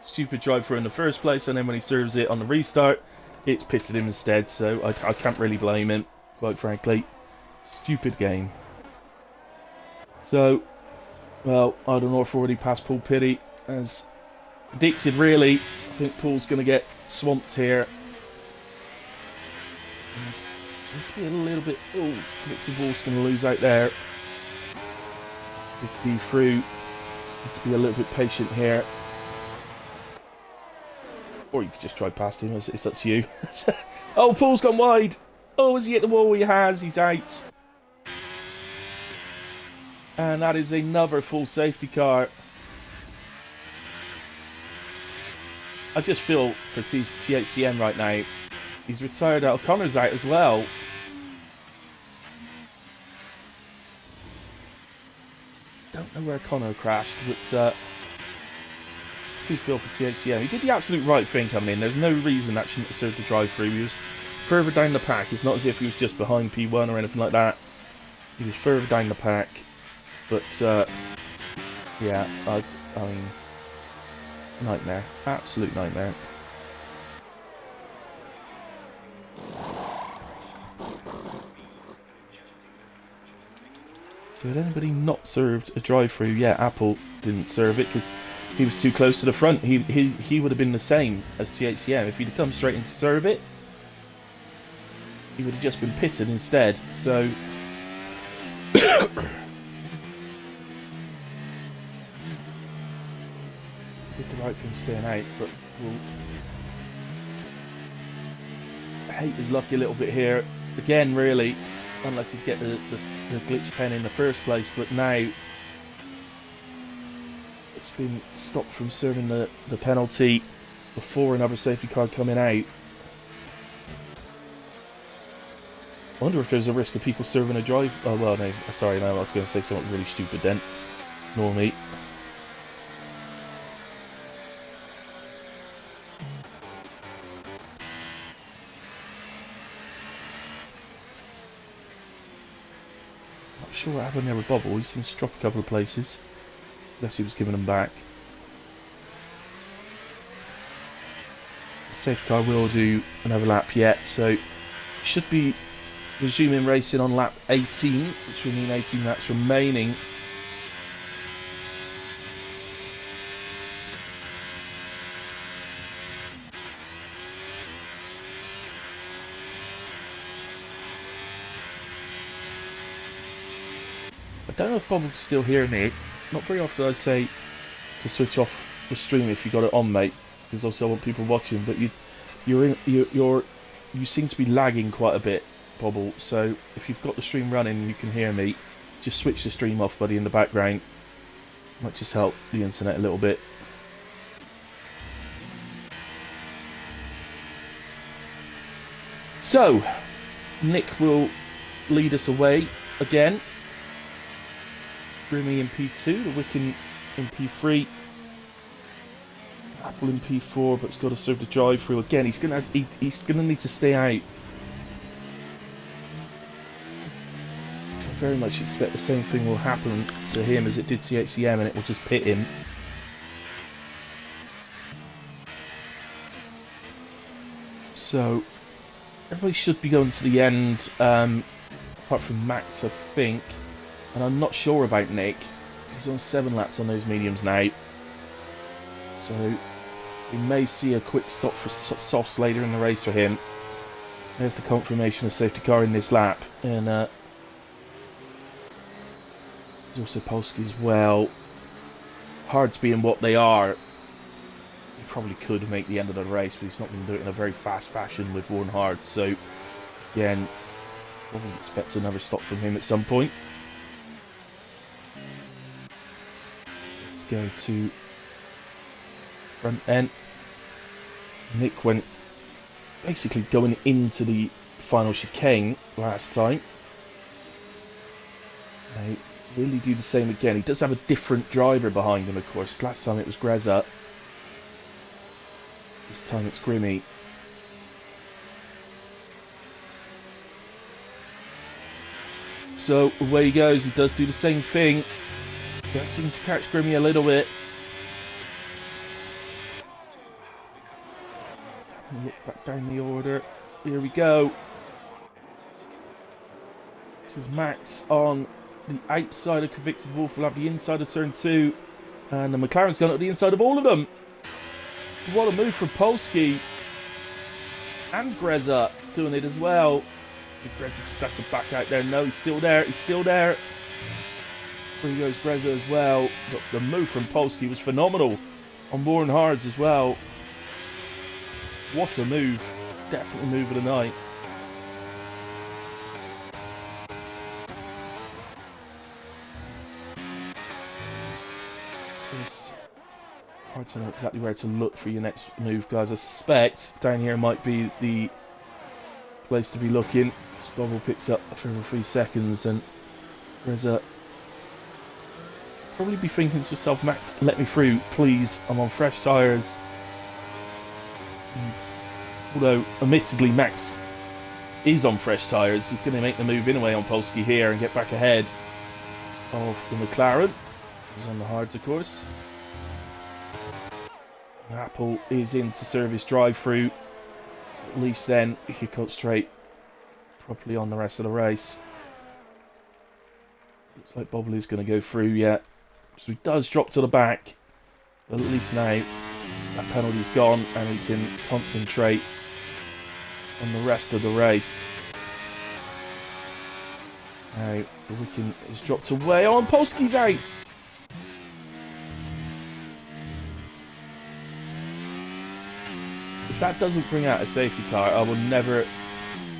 Stupid drive-through in the first place, and then when he serves it on the restart, it's pitted him instead, so I can't really blame him, quite frankly. Stupid game. So, well, I don't know if we're already past Paul Pitty. As predicted, really. I think Paul's going to get swamped here. Seems to be a little bit... Oh, predicted Wolf's going to lose out there. Big B through. Need to be a little bit patient here. Or you could just drive past him. It's up to you. Oh, Paul's gone wide. Oh, has he hit the wall? He has. He's out. And that is another full safety car. I just feel for THCM right now. He's retired out. O'Connor's out as well. Don't know where Connor crashed, but I do feel for THCM. He did the absolute right thing coming in. There's no reason that shouldn't have served the drive-through. He was further down the pack. It's not as if he was just behind P1 or anything like that. He was further down the pack. But, yeah, I mean, nightmare. Absolute nightmare. So had anybody not served a drive-through? Yeah, Apple didn't serve it because he was too close to the front. He would have been the same as THCM. If he'd have come straight in to serve it, he would have just been pitted instead. So did the right thing staying out, but we'll hate his luck a little bit here. Again, really unlucky to get the glitch pen in the first place, but now it's been stopped from serving the penalty before another safety car coming out. I wonder if there's a risk of people serving a drive. Oh, well, no, sorry, no, I was going to say something really stupid then. Ignore me. Not sure what happened there with Bobble. He seems to drop a couple of places. Unless he was giving them back. Safety car will do another lap yet, so should be resuming racing on lap 18, which will mean 18 laps remaining. I don't know if Bob will still hear me. Not very often I say to switch off the stream if you got it on, mate, because also I want people watching. But you seem to be lagging quite a bit, Bobble. So if you've got the stream running and you can hear me, just switch the stream off, buddy, in the background. Might just help the internet a little bit. So Nick will lead us away again. Grimmy in P2, the Wiccan in P3, Apple in P4, but it's got to serve the drive through again. He's gonna need to stay out. So I very much expect the same thing will happen to him as it did to HCM, and it will just pit him. So everybody should be going to the end, apart from Max, I think. And I'm not sure about Nick. He's on 7 laps on those mediums now. So we may see a quick stop for softs later in the race for him. There's the confirmation of safety car in this lap. And there's also Polsky as well. Hards being what they are, he probably could make the end of the race, but he's not going to do it in a very fast fashion with Warren Hards. So again, probably expect another stop from him at some point. Go to front end. Nick went basically going into the final chicane last time. They really do the same again. He does have a different driver behind him, of course. Last time it was Greza. This time it's Grimmy. So away he goes. He does do the same thing. That seems to catch Grimmy a little bit. Look back down the order. Here we go. This is Max on the outside of Convicted Wolf. We'll have the inside of turn 2. And the McLaren's gone up the inside of all of them. What a move from Polsky. And Greza doing it as well. Greza just had to back out there. No, he's still there. He's still there. Here goes Greza as well. The move from Polsky was phenomenal. On Warren Hards as well. What a move. Definitely move of the night. So it's hard to know exactly where to look for your next move, guys. I suspect down here might be the place to be looking. This bubble picks up for 3 seconds and Greza probably be thinking to yourself, Max, let me through, please. I'm on fresh tyres. Although, admittedly, Max is on fresh tyres. He's going to make the move anyway on Polsky here and get back ahead of the McLaren. He's on the hards, of course. Apple is in to serve his drive-through. So at least then he can concentrate properly on the rest of the race. Looks like Bobbly's going to go through yet. So he does drop to the back. But at least now that penalty's gone and he can concentrate on the rest of the race. Now the Wicken has dropped away. Oh, and Polsky's out! If that doesn't bring out a safety car, I will never...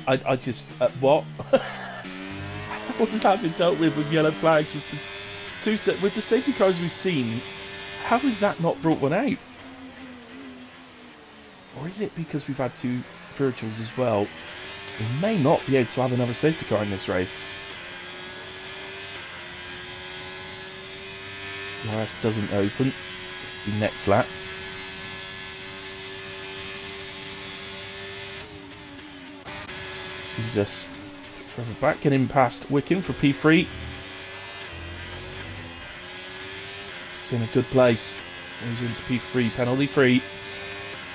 I just... what? How has that been dealt with yellow flags? With the safety cars we've seen, how has that not brought one out? Or is it because we've had 2 virtuals as well? We may not be able to have another safety car in this race. DRS doesn't open. The next lap. Jesus. Further back, getting past Wicken for P3. It's in a good place. He's into P3, penalty free.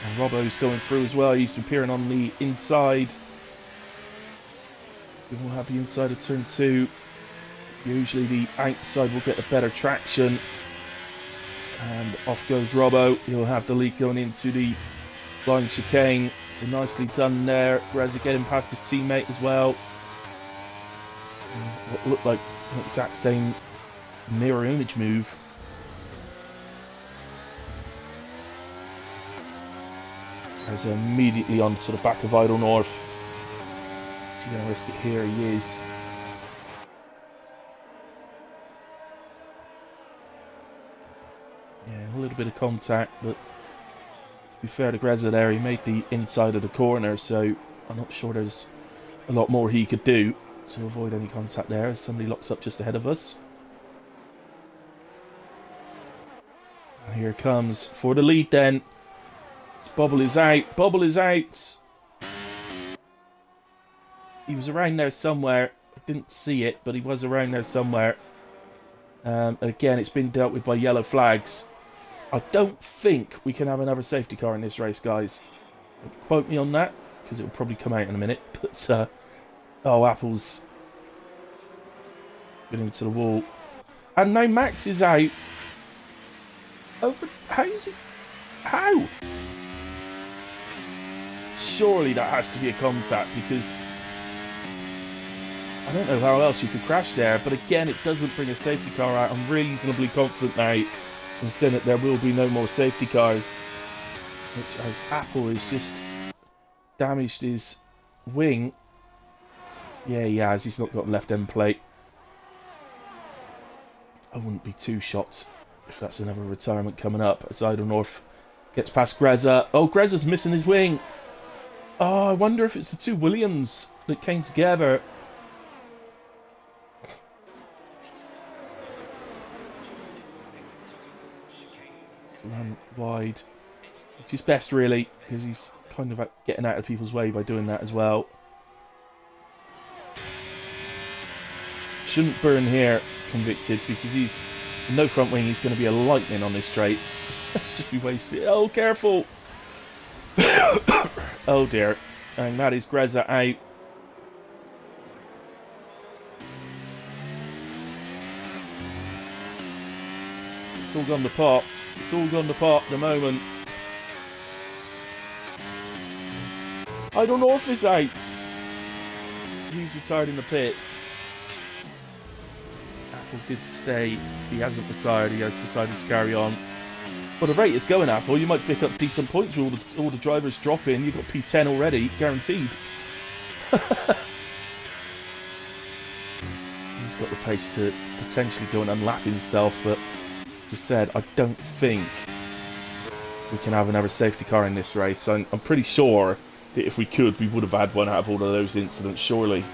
And Robbo's going through as well. He's appearing on the inside. We will have the inside of turn 2. Usually the outside will get the better traction. And off goes Robbo. He'll have the lead going into the blind chicane. So nicely done there. Reza getting past his teammate as well. What looked like the exact same mirror image move. Reza immediately onto the back of Idle North. Is he going to risk it here? He is. Yeah, a little bit of contact, but to be fair to Greza there, he made the inside of the corner, so I'm not sure there's a lot more he could do to avoid any contact there as somebody locks up just ahead of us. And here comes for the lead then. Bobble is out. Bobble is out. He was around there somewhere. I didn't see it, but he was around there somewhere. Again, it's been dealt with by yellow flags. I don't think we can have another safety car in this race, guys. Don't quote me on that, because it will probably come out in a minute. But, oh, Apple's been into the wall. And now Max is out. Over... How's it... How? Surely that has to be a contact, because I don't know how else you could crash there. But again, it doesn't bring a safety car out. I'm reasonably confident now in saying that there will be no more safety cars. Which, as Apple has just damaged his wing. Yeah, he has. He's not got left end plate. I wouldn't be too shocked if that's another retirement coming up as Idle North gets past Greza. Oh, Greza's missing his wing. Oh, I wonder if it's the 2 Williams that came together. So ran wide, which is best really, because he's kind of getting out of people's way by doing that as well. Shouldn't burn here, convicted, because he's no front wing. He's going to be a lightning on this straight. Just be wasted. Oh, careful. Oh dear. And that is Greza out. It's all gone to pot. It's all gone to pot at the moment. I don't know if it's out. He's retired in the pits. Apple did stay. He hasn't retired. He has decided to carry on. Well, the rate is going, Apple. You might pick up decent points with all the drivers dropping. You've got P10 already, guaranteed. He's got the pace to potentially go and unlap himself, but as I said, I don't think we can have another safety car in this race. I'm pretty sure that if we could, we would have had one out of all of those incidents, surely.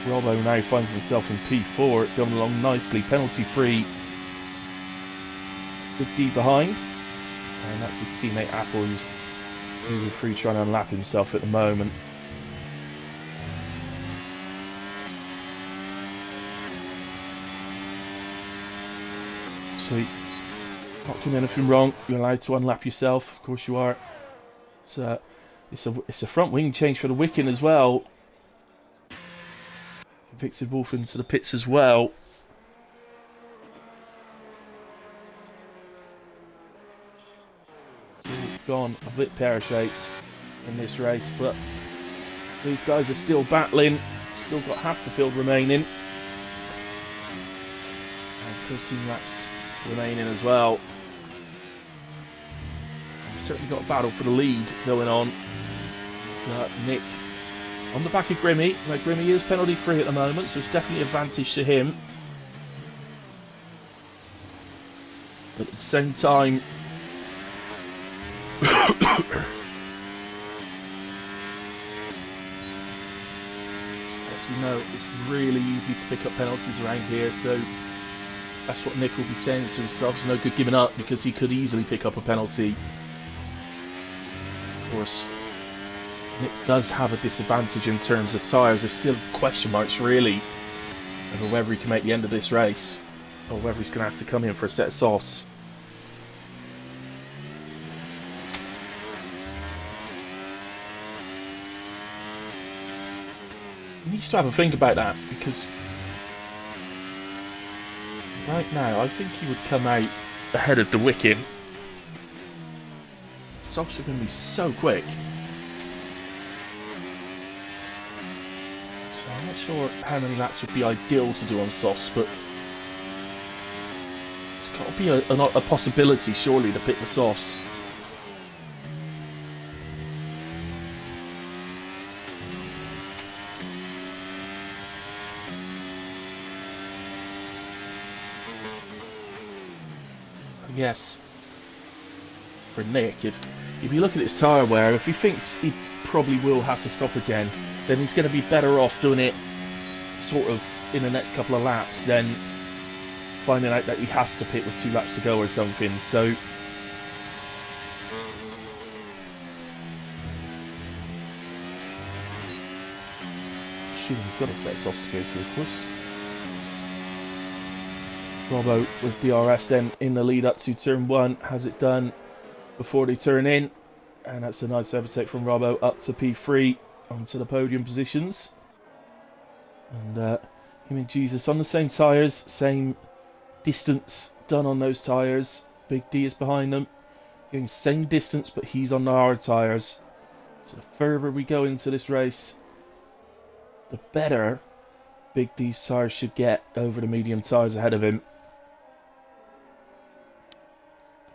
Robbo now finds himself in P4, going along nicely, penalty free. Good D behind, and that's his teammate Apple who's Moving free, trying to unlap himself at the moment. So, not doing anything wrong. You're allowed to unlap yourself. Of course you are. It's a front wing change for the Wiccan as well. Evicted Wolf into the pits as well. So we've gone a bit pear-shaped in this race, but these guys are still battling. Still got half the field remaining. And 13 laps remaining as well. We've certainly got a battle for the lead going on. It's Nick on the back of Grimmy. Now Grimmy is penalty free at the moment, so it's definitely an advantage to him. But at the same time, as we know, it's really easy to pick up penalties around here, so that's what Nick will be saying to himself. It's no good giving up because he could easily pick up a penalty. Of course, Nick does have a disadvantage in terms of tyres. There's still question marks really over whether he can make the end of this race or whether he's going to have to come in for a set of softs. He needs to have a think about that, because right now I think he would come out ahead of the Wiccan. Softs are going to be so quick. So I'm not sure how many laps would be ideal to do on softs, but it's got to be a possibility surely to pick the softs. Yes, for Nick, if you look at his tyre wear, if he thinks he probably will have to stop again, then he's going to be better off doing it sort of in the next couple of laps than finding out that he has to pit with 2 laps to go or something. So sure, he's got a set of softs to go to, of course. Robbo with DRS then in the lead up to turn 1 has it done before they turn in, and that's a nice overtake from Robbo up to P3 onto the podium positions. And him and Jesus on the same tyres, same distance done on those tyres. Big D is behind them, getting the same distance, but he's on the hard tyres. So the further we go into this race, the better Big D's tyres should get over the medium tyres ahead of him.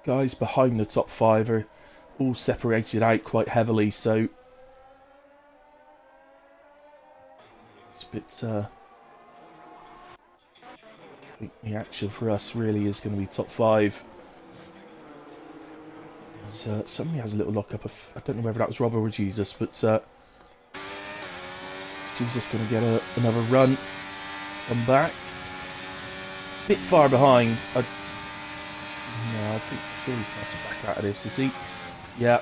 Guys behind the top 5 are all separated out quite heavily, so it's a bit I think the action for us really is going to be top 5. Somebody has a little lock-up of, I don't know whether that was Robbo or Jesus, but Jesus going to get another run to come back. A bit far behind. No, I think sure he's got to back out of this, is he? Yeah.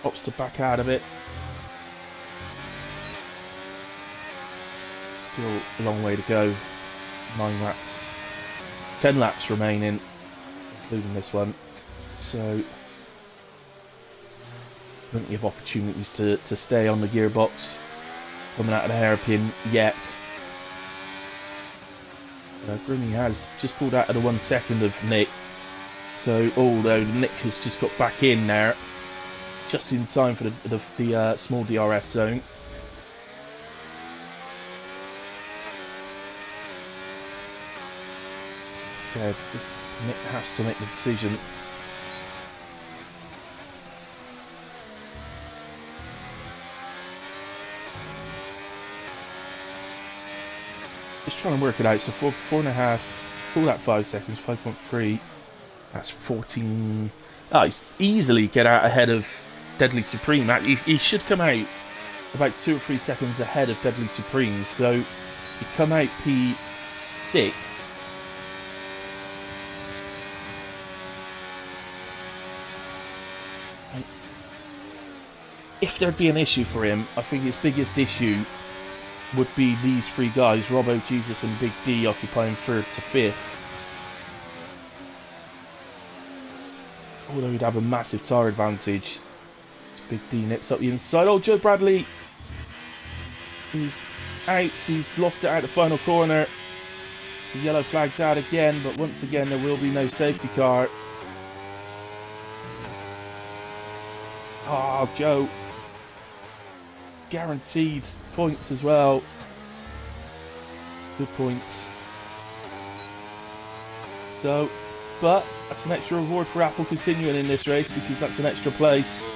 Opts to back out of it. Still a long way to go. 9 laps. 10 laps remaining, including this one. So plenty of opportunities to stay on the gearbox coming out of the hairpin yet. Grimmy has just pulled out of the 1 second of Nick. So, although Nick has just got back in there, just in time for the small DRS zone. Said Nick has to make the decision. Just trying to work it out. So 4.5, pull that 5 seconds, 5.3. That's 14. He's easily get out ahead of Deadly Supreme. He should come out about 2 or 3 seconds ahead of Deadly Supreme. So he come out P6. if there'd be an issue for him, I think his biggest issue would be these three guys, Robbo, Jesus and Big D, occupying 3rd to 5th. Although he'd have a massive tyre advantage. Big D nips up the inside. Oh, Joe Bradley is out. He's lost it out the final corner. So yellow flag's out again, but once again there will be no safety car. Oh, Joe. Guaranteed points as well. Good points. So, but that's an extra reward for Apple continuing in this race, because that's an extra place.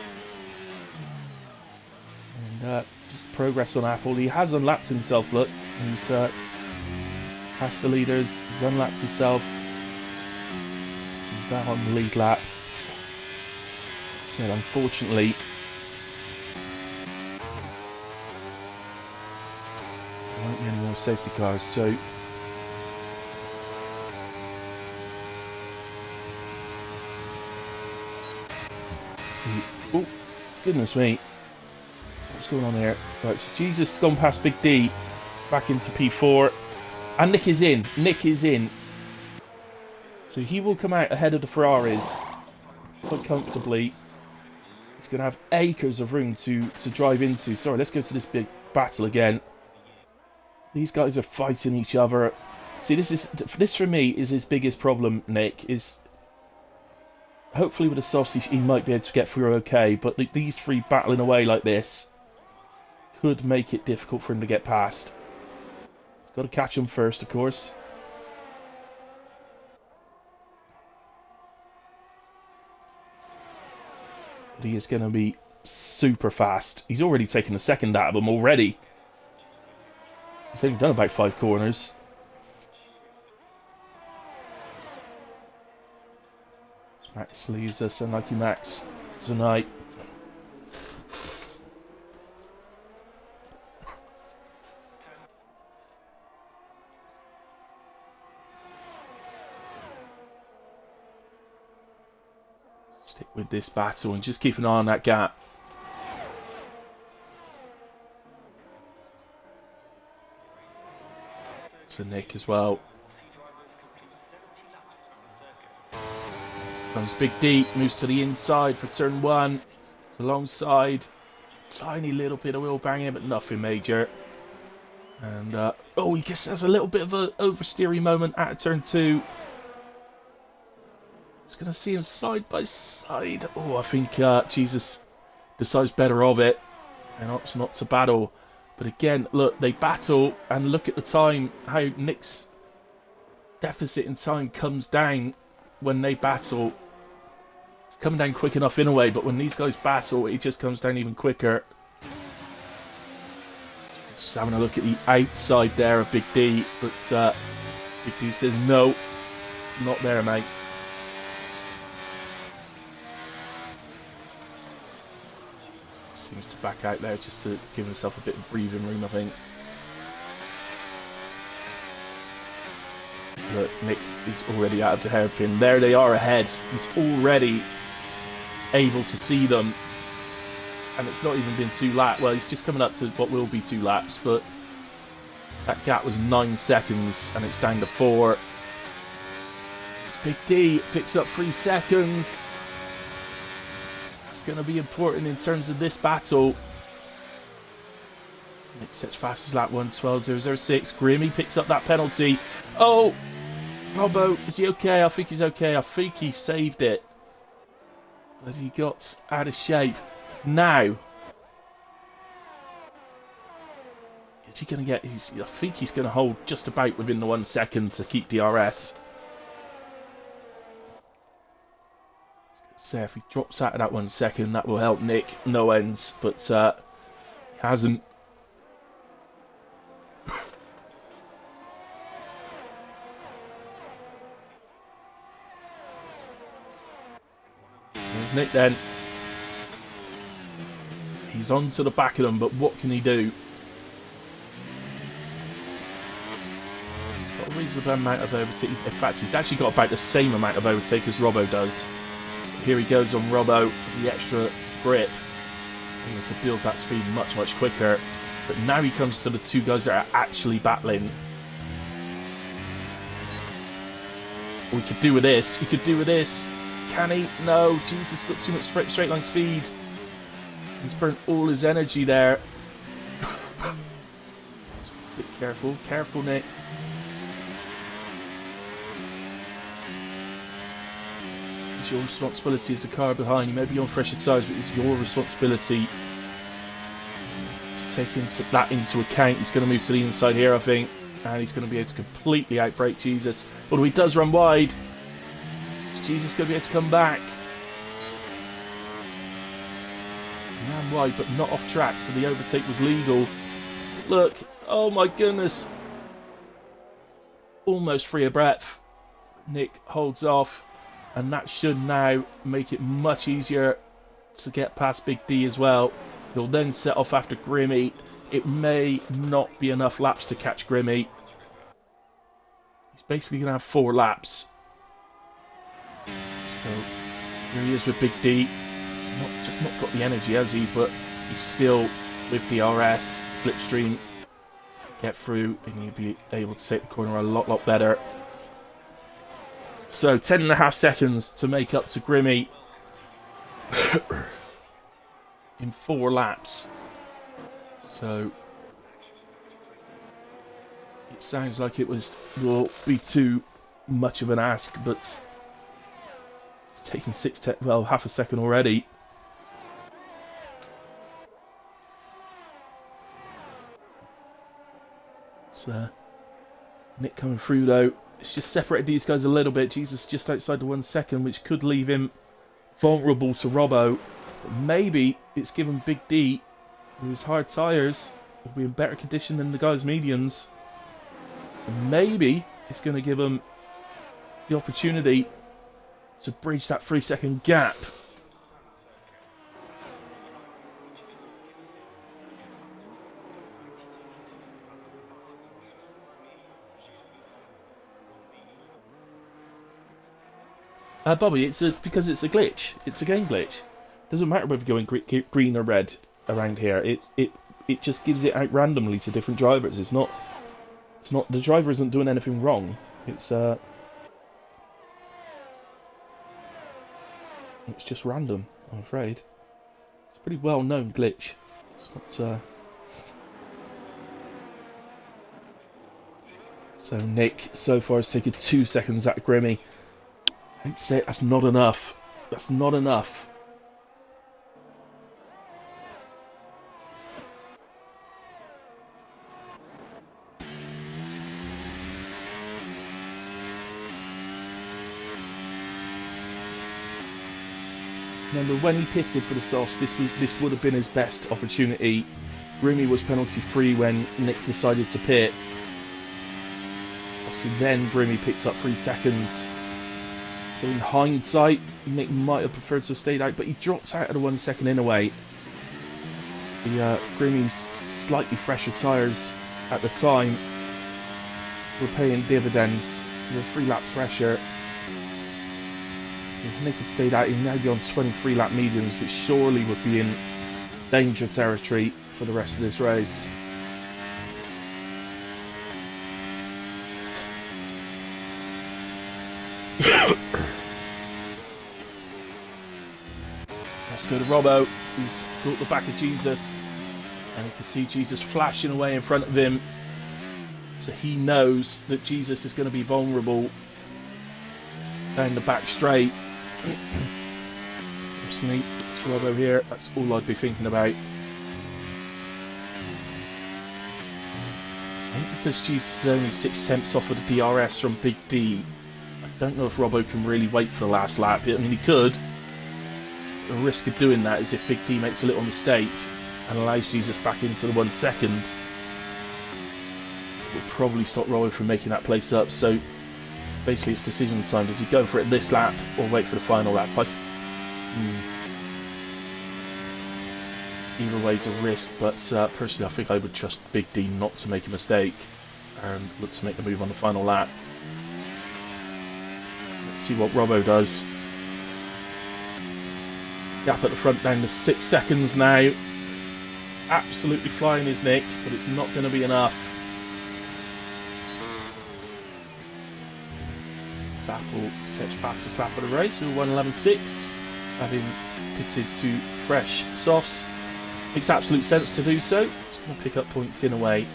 And just progress on Apple. He has unlapped himself, look. He's past the leaders. He's unlapped himself. So he's now on the lead lap. So unfortunately, there won't be any more safety cars. So oh, goodness me. What's going on here? Right, so Jesus has gone past Big D, back into P4. And Nick is in. Nick is in. So he will come out ahead of the Ferraris quite comfortably. He's going to have acres of room to drive into. Sorry, let's go to this big battle again. These guys are fighting each other. See, this for me is his biggest problem, Nick, is hopefully with the softs he might be able to get through okay, but these three battling away like this could make it difficult for him to get past. He's got to catch him first, of course. But he is going to be super fast. He's already taken the second out of them already. He's only done about 5 corners. Max leaves us, unlucky Max tonight. Stick with this battle and just keep an eye on that gap. To Nick as well. Comes Big D, moves to the inside for turn 1. It's alongside. Tiny little bit of wheel banging, but nothing major. And, oh, he just has a little bit of an oversteering moment at turn 2. Just going to see him side by side. Oh, I think Jesus decides better of it and opts not to battle. But again, look, they battle, and look at the time, how Nick's deficit in time comes down when they battle. It's coming down quick enough in a way, but when these guys battle, it just comes down even quicker. Just having a look at the outside there of Big D, but Big D says, no, not there, mate. Seems to back out there just to give himself a bit of breathing room, I think. Look, Nick is already out of the hairpin. There they are ahead. He's already able to see them. And it's not even been 2 laps. Well, he's just coming up to what will be 2 laps, but that gap was 9 seconds and it's down to 4. It's Big D, picks up 3 seconds. It's going to be important in terms of this battle. Nick sets fastest lap 1:12.006. Grimmy picks up that penalty. Oh, Robbo, is he okay? I think he's okay. I think he saved it. But he got out of shape. Now, is he going to get... I think he's going to hold just about within the 1 second to keep DRS. So if he drops out of that 1 second, that will help Nick no ends, but he hasn't. There's Nick then. He's on to the back of them, but what can he do? He's got a reasonable amount of overtake. In fact, he's actually got about the same amount of overtake as Robbo does. Here he goes on Robbo, the extra grip. to build that speed much, much quicker. But now he comes to the two guys that are actually battling. We could do with this. He could do with this. Can he? No. Jesus got too much straight line speed. He's burnt all his energy there. Be careful. Careful, Nick. It's your responsibility as the car behind. You may be on fresher tyres, but it's your responsibility to take that into account. He's going to move to the inside here, I think. And he's going to be able to completely outbrake Jesus. Although he does run wide. Is Jesus going to be able to come back? He ran wide, but not off track, so the overtake was legal. Look. Oh my goodness. Almost free of breath. Nick holds off. And that should now make it much easier to get past Big D as well. He'll then set off after Grimmy. It may not be enough laps to catch Grimmy. He's basically going to have 4 laps. So here he is with Big D. He's not got the energy, has he? But he's still with DRS, slipstream, get through, and he'll be able to take the corner a lot better. So 10.5 seconds to make up to Grimmy in 4 laps. So it sounds like it will be too much of an ask, but it's taking half a second already. It's Nick coming through though. It's just separated these guys a little bit. Jesus just outside the 1 second, which could leave him vulnerable to Robbo. But maybe it's given Big D, with his hard tyres, will be in better condition than the guys' mediums. So maybe it's going to give him the opportunity to bridge that 3-second gap. Bobby, because it's a glitch. It's a game glitch. Doesn't matter whether you're going green or red around here. It just gives it out randomly to different drivers. It's not the driver isn't doing anything wrong. It's just random, I'm afraid. It's a pretty well known glitch. It's not So Nick so far has taken 2 seconds at Grimmy. I'd say that's not enough. That's not enough. Remember, when he pitted for the softs, this would have been his best opportunity. Grimmy was penalty free when Nick decided to pit. Obviously, then Grimmy picked up 3 seconds. So in hindsight, Nick might have preferred to have stayed out, but he drops out of the 1 second in away. Grimmy's slightly fresher tyres at the time were paying dividends. They were 3 laps fresher. So if Nick had stayed out, he'd now be on 23 lap mediums, which surely would be in danger territory for the rest of this race. Let's go to Robbo. He's caught the back of Jesus, and you can see Jesus flashing away in front of him. So he knows that Jesus is going to be vulnerable down the back straight. Personally, it's Robbo here. That's all I'd be thinking about. I think because Jesus is only 6 tenths off of the DRS from Big D, I don't know if Robbo can really wait for the last lap. I mean, he could. The risk of doing that is if Big D makes a little mistake and allows Jesus back into the 1 second, it will probably stop Robbo from making that place up. So basically it's decision time. Does he go for it this lap or wait for the final lap? Either way is a risk, but personally I think I would trust Big D not to make a mistake and look to make a move on the final lap. Let's see what Robbo does. Gap at the front down to 6 seconds now. absolutely flying his Nick, but it's not going to be enough. Apple sets fastest lap of the race with 1:11.6, having pitted to fresh softs. Makes absolute sense to do so. It's going to pick up points in a way.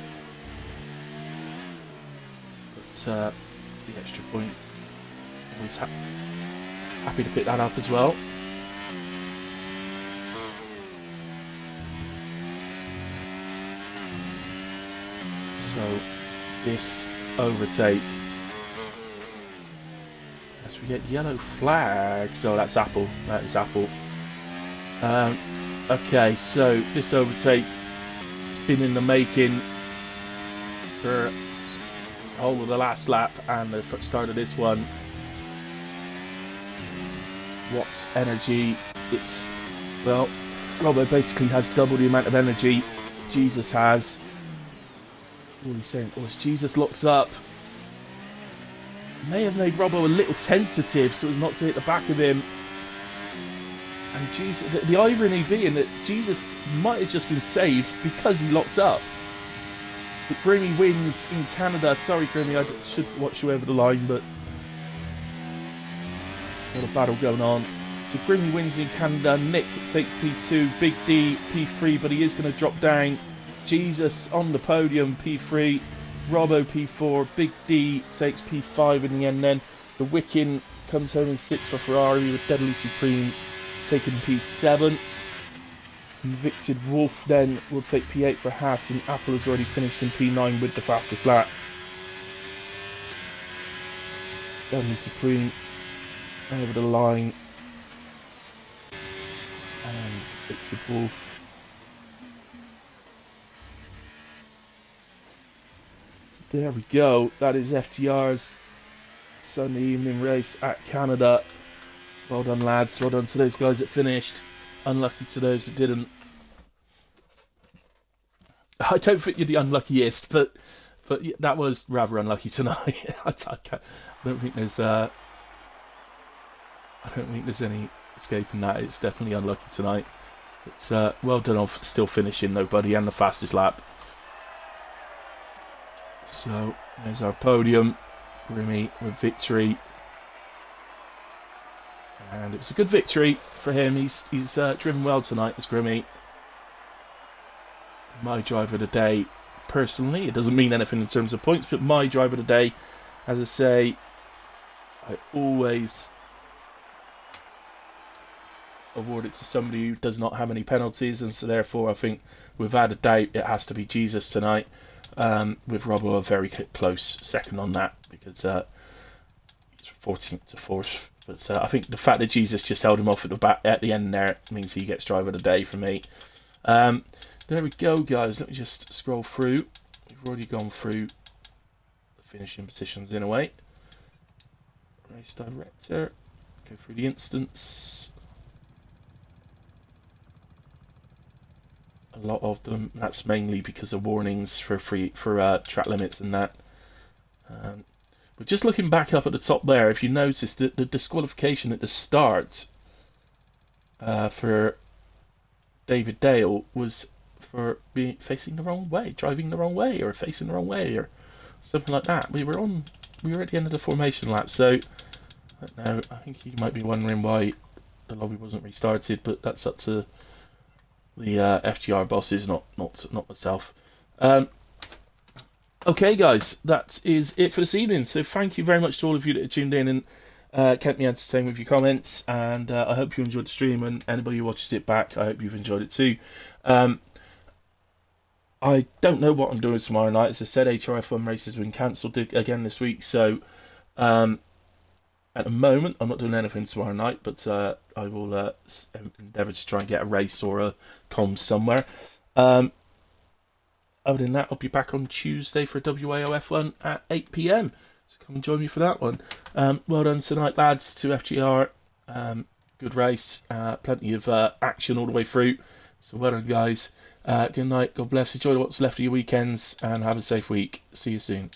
But the extra point, always happy to pick that up as well. So this overtake, as we get yellow flags. So that's Apple. That is Apple. Okay, so this overtake has been in the making for the whole of the last lap and the start of this one. What's energy? It's, well, Robbo basically has double the amount of energy Jesus has. What are you saying? Oh, as Jesus locks up, may have made Robbo a little tentative so as not to hit the back of him. And Jesus, the irony being that Jesus might have just been saved because he locked up. But Grimmy wins in Canada. Sorry, Grimmy, I should watch you over the line, but got a battle going on. So Grimmy wins in Canada. Nick takes P2, Big D P3, but he is going to drop down. Jesus on the podium, P3, Robbo P4, Big D takes P5 in the end then. The Wiccan comes home in 6th for Ferrari with Deadly Supreme taking P7. Convicted Wolf then will take P8 for Haas, and Apple has already finished in P9 with the fastest lap. Deadly Supreme over the line. And Convicted Wolf. There we go. That is FGR's Sunday evening race at Canada. Well done, lads. Well done to those guys that finished. Unlucky to those that didn't. I don't think you're the unluckiest, but that was rather unlucky tonight. I don't think there's any escaping that. It's definitely unlucky tonight. It's well done on still finishing though, buddy, and the fastest lap. So there's our podium, Grimmy with victory, and it was a good victory for him. He's driven well tonight, as Grimmy. My driver of the day, personally, it doesn't mean anything in terms of points, but my driver of the day, as I say, I always award it to somebody who does not have any penalties, and so therefore I think without a doubt it has to be Jesus tonight. With Robbo a very close second on that, because he's 14th to 4th. But I think the fact that Jesus just held him off at the end there means he gets driver of the day for me. There we go, guys. Let me just scroll through. We've already gone through the finishing positions in a way. Race director. Go through the instance. A lot of them. That's mainly because of warnings for track limits and that. But just looking back up at the top there, if you notice that the disqualification at the start for David Dale was for facing the wrong way, driving the wrong way, or facing the wrong way, or something like that. We were at the end of the formation lap, so I don't know. I think you might be wondering why the lobby wasn't restarted, but that's up to the FGR bosses, not myself. Okay, guys, that is it for this evening. So thank you very much to all of you that tuned in and kept me entertained with your comments. And I hope you enjoyed the stream, and anybody who watches it back, I hope you've enjoyed it too. I don't know what I'm doing tomorrow night. As I said, HRF1 race has been cancelled again this week. So at the moment, I'm not doing anything tomorrow night, but I will endeavour to try and get a race or a comms somewhere. Other than that, I'll be back on Tuesday for WAOF1 at 8 PM. So come and join me for that one. Well done tonight, lads, to FGR. Good race. Plenty of action all the way through. So well done, guys. Good night. God bless. Enjoy what's left of your weekends and have a safe week. See you soon.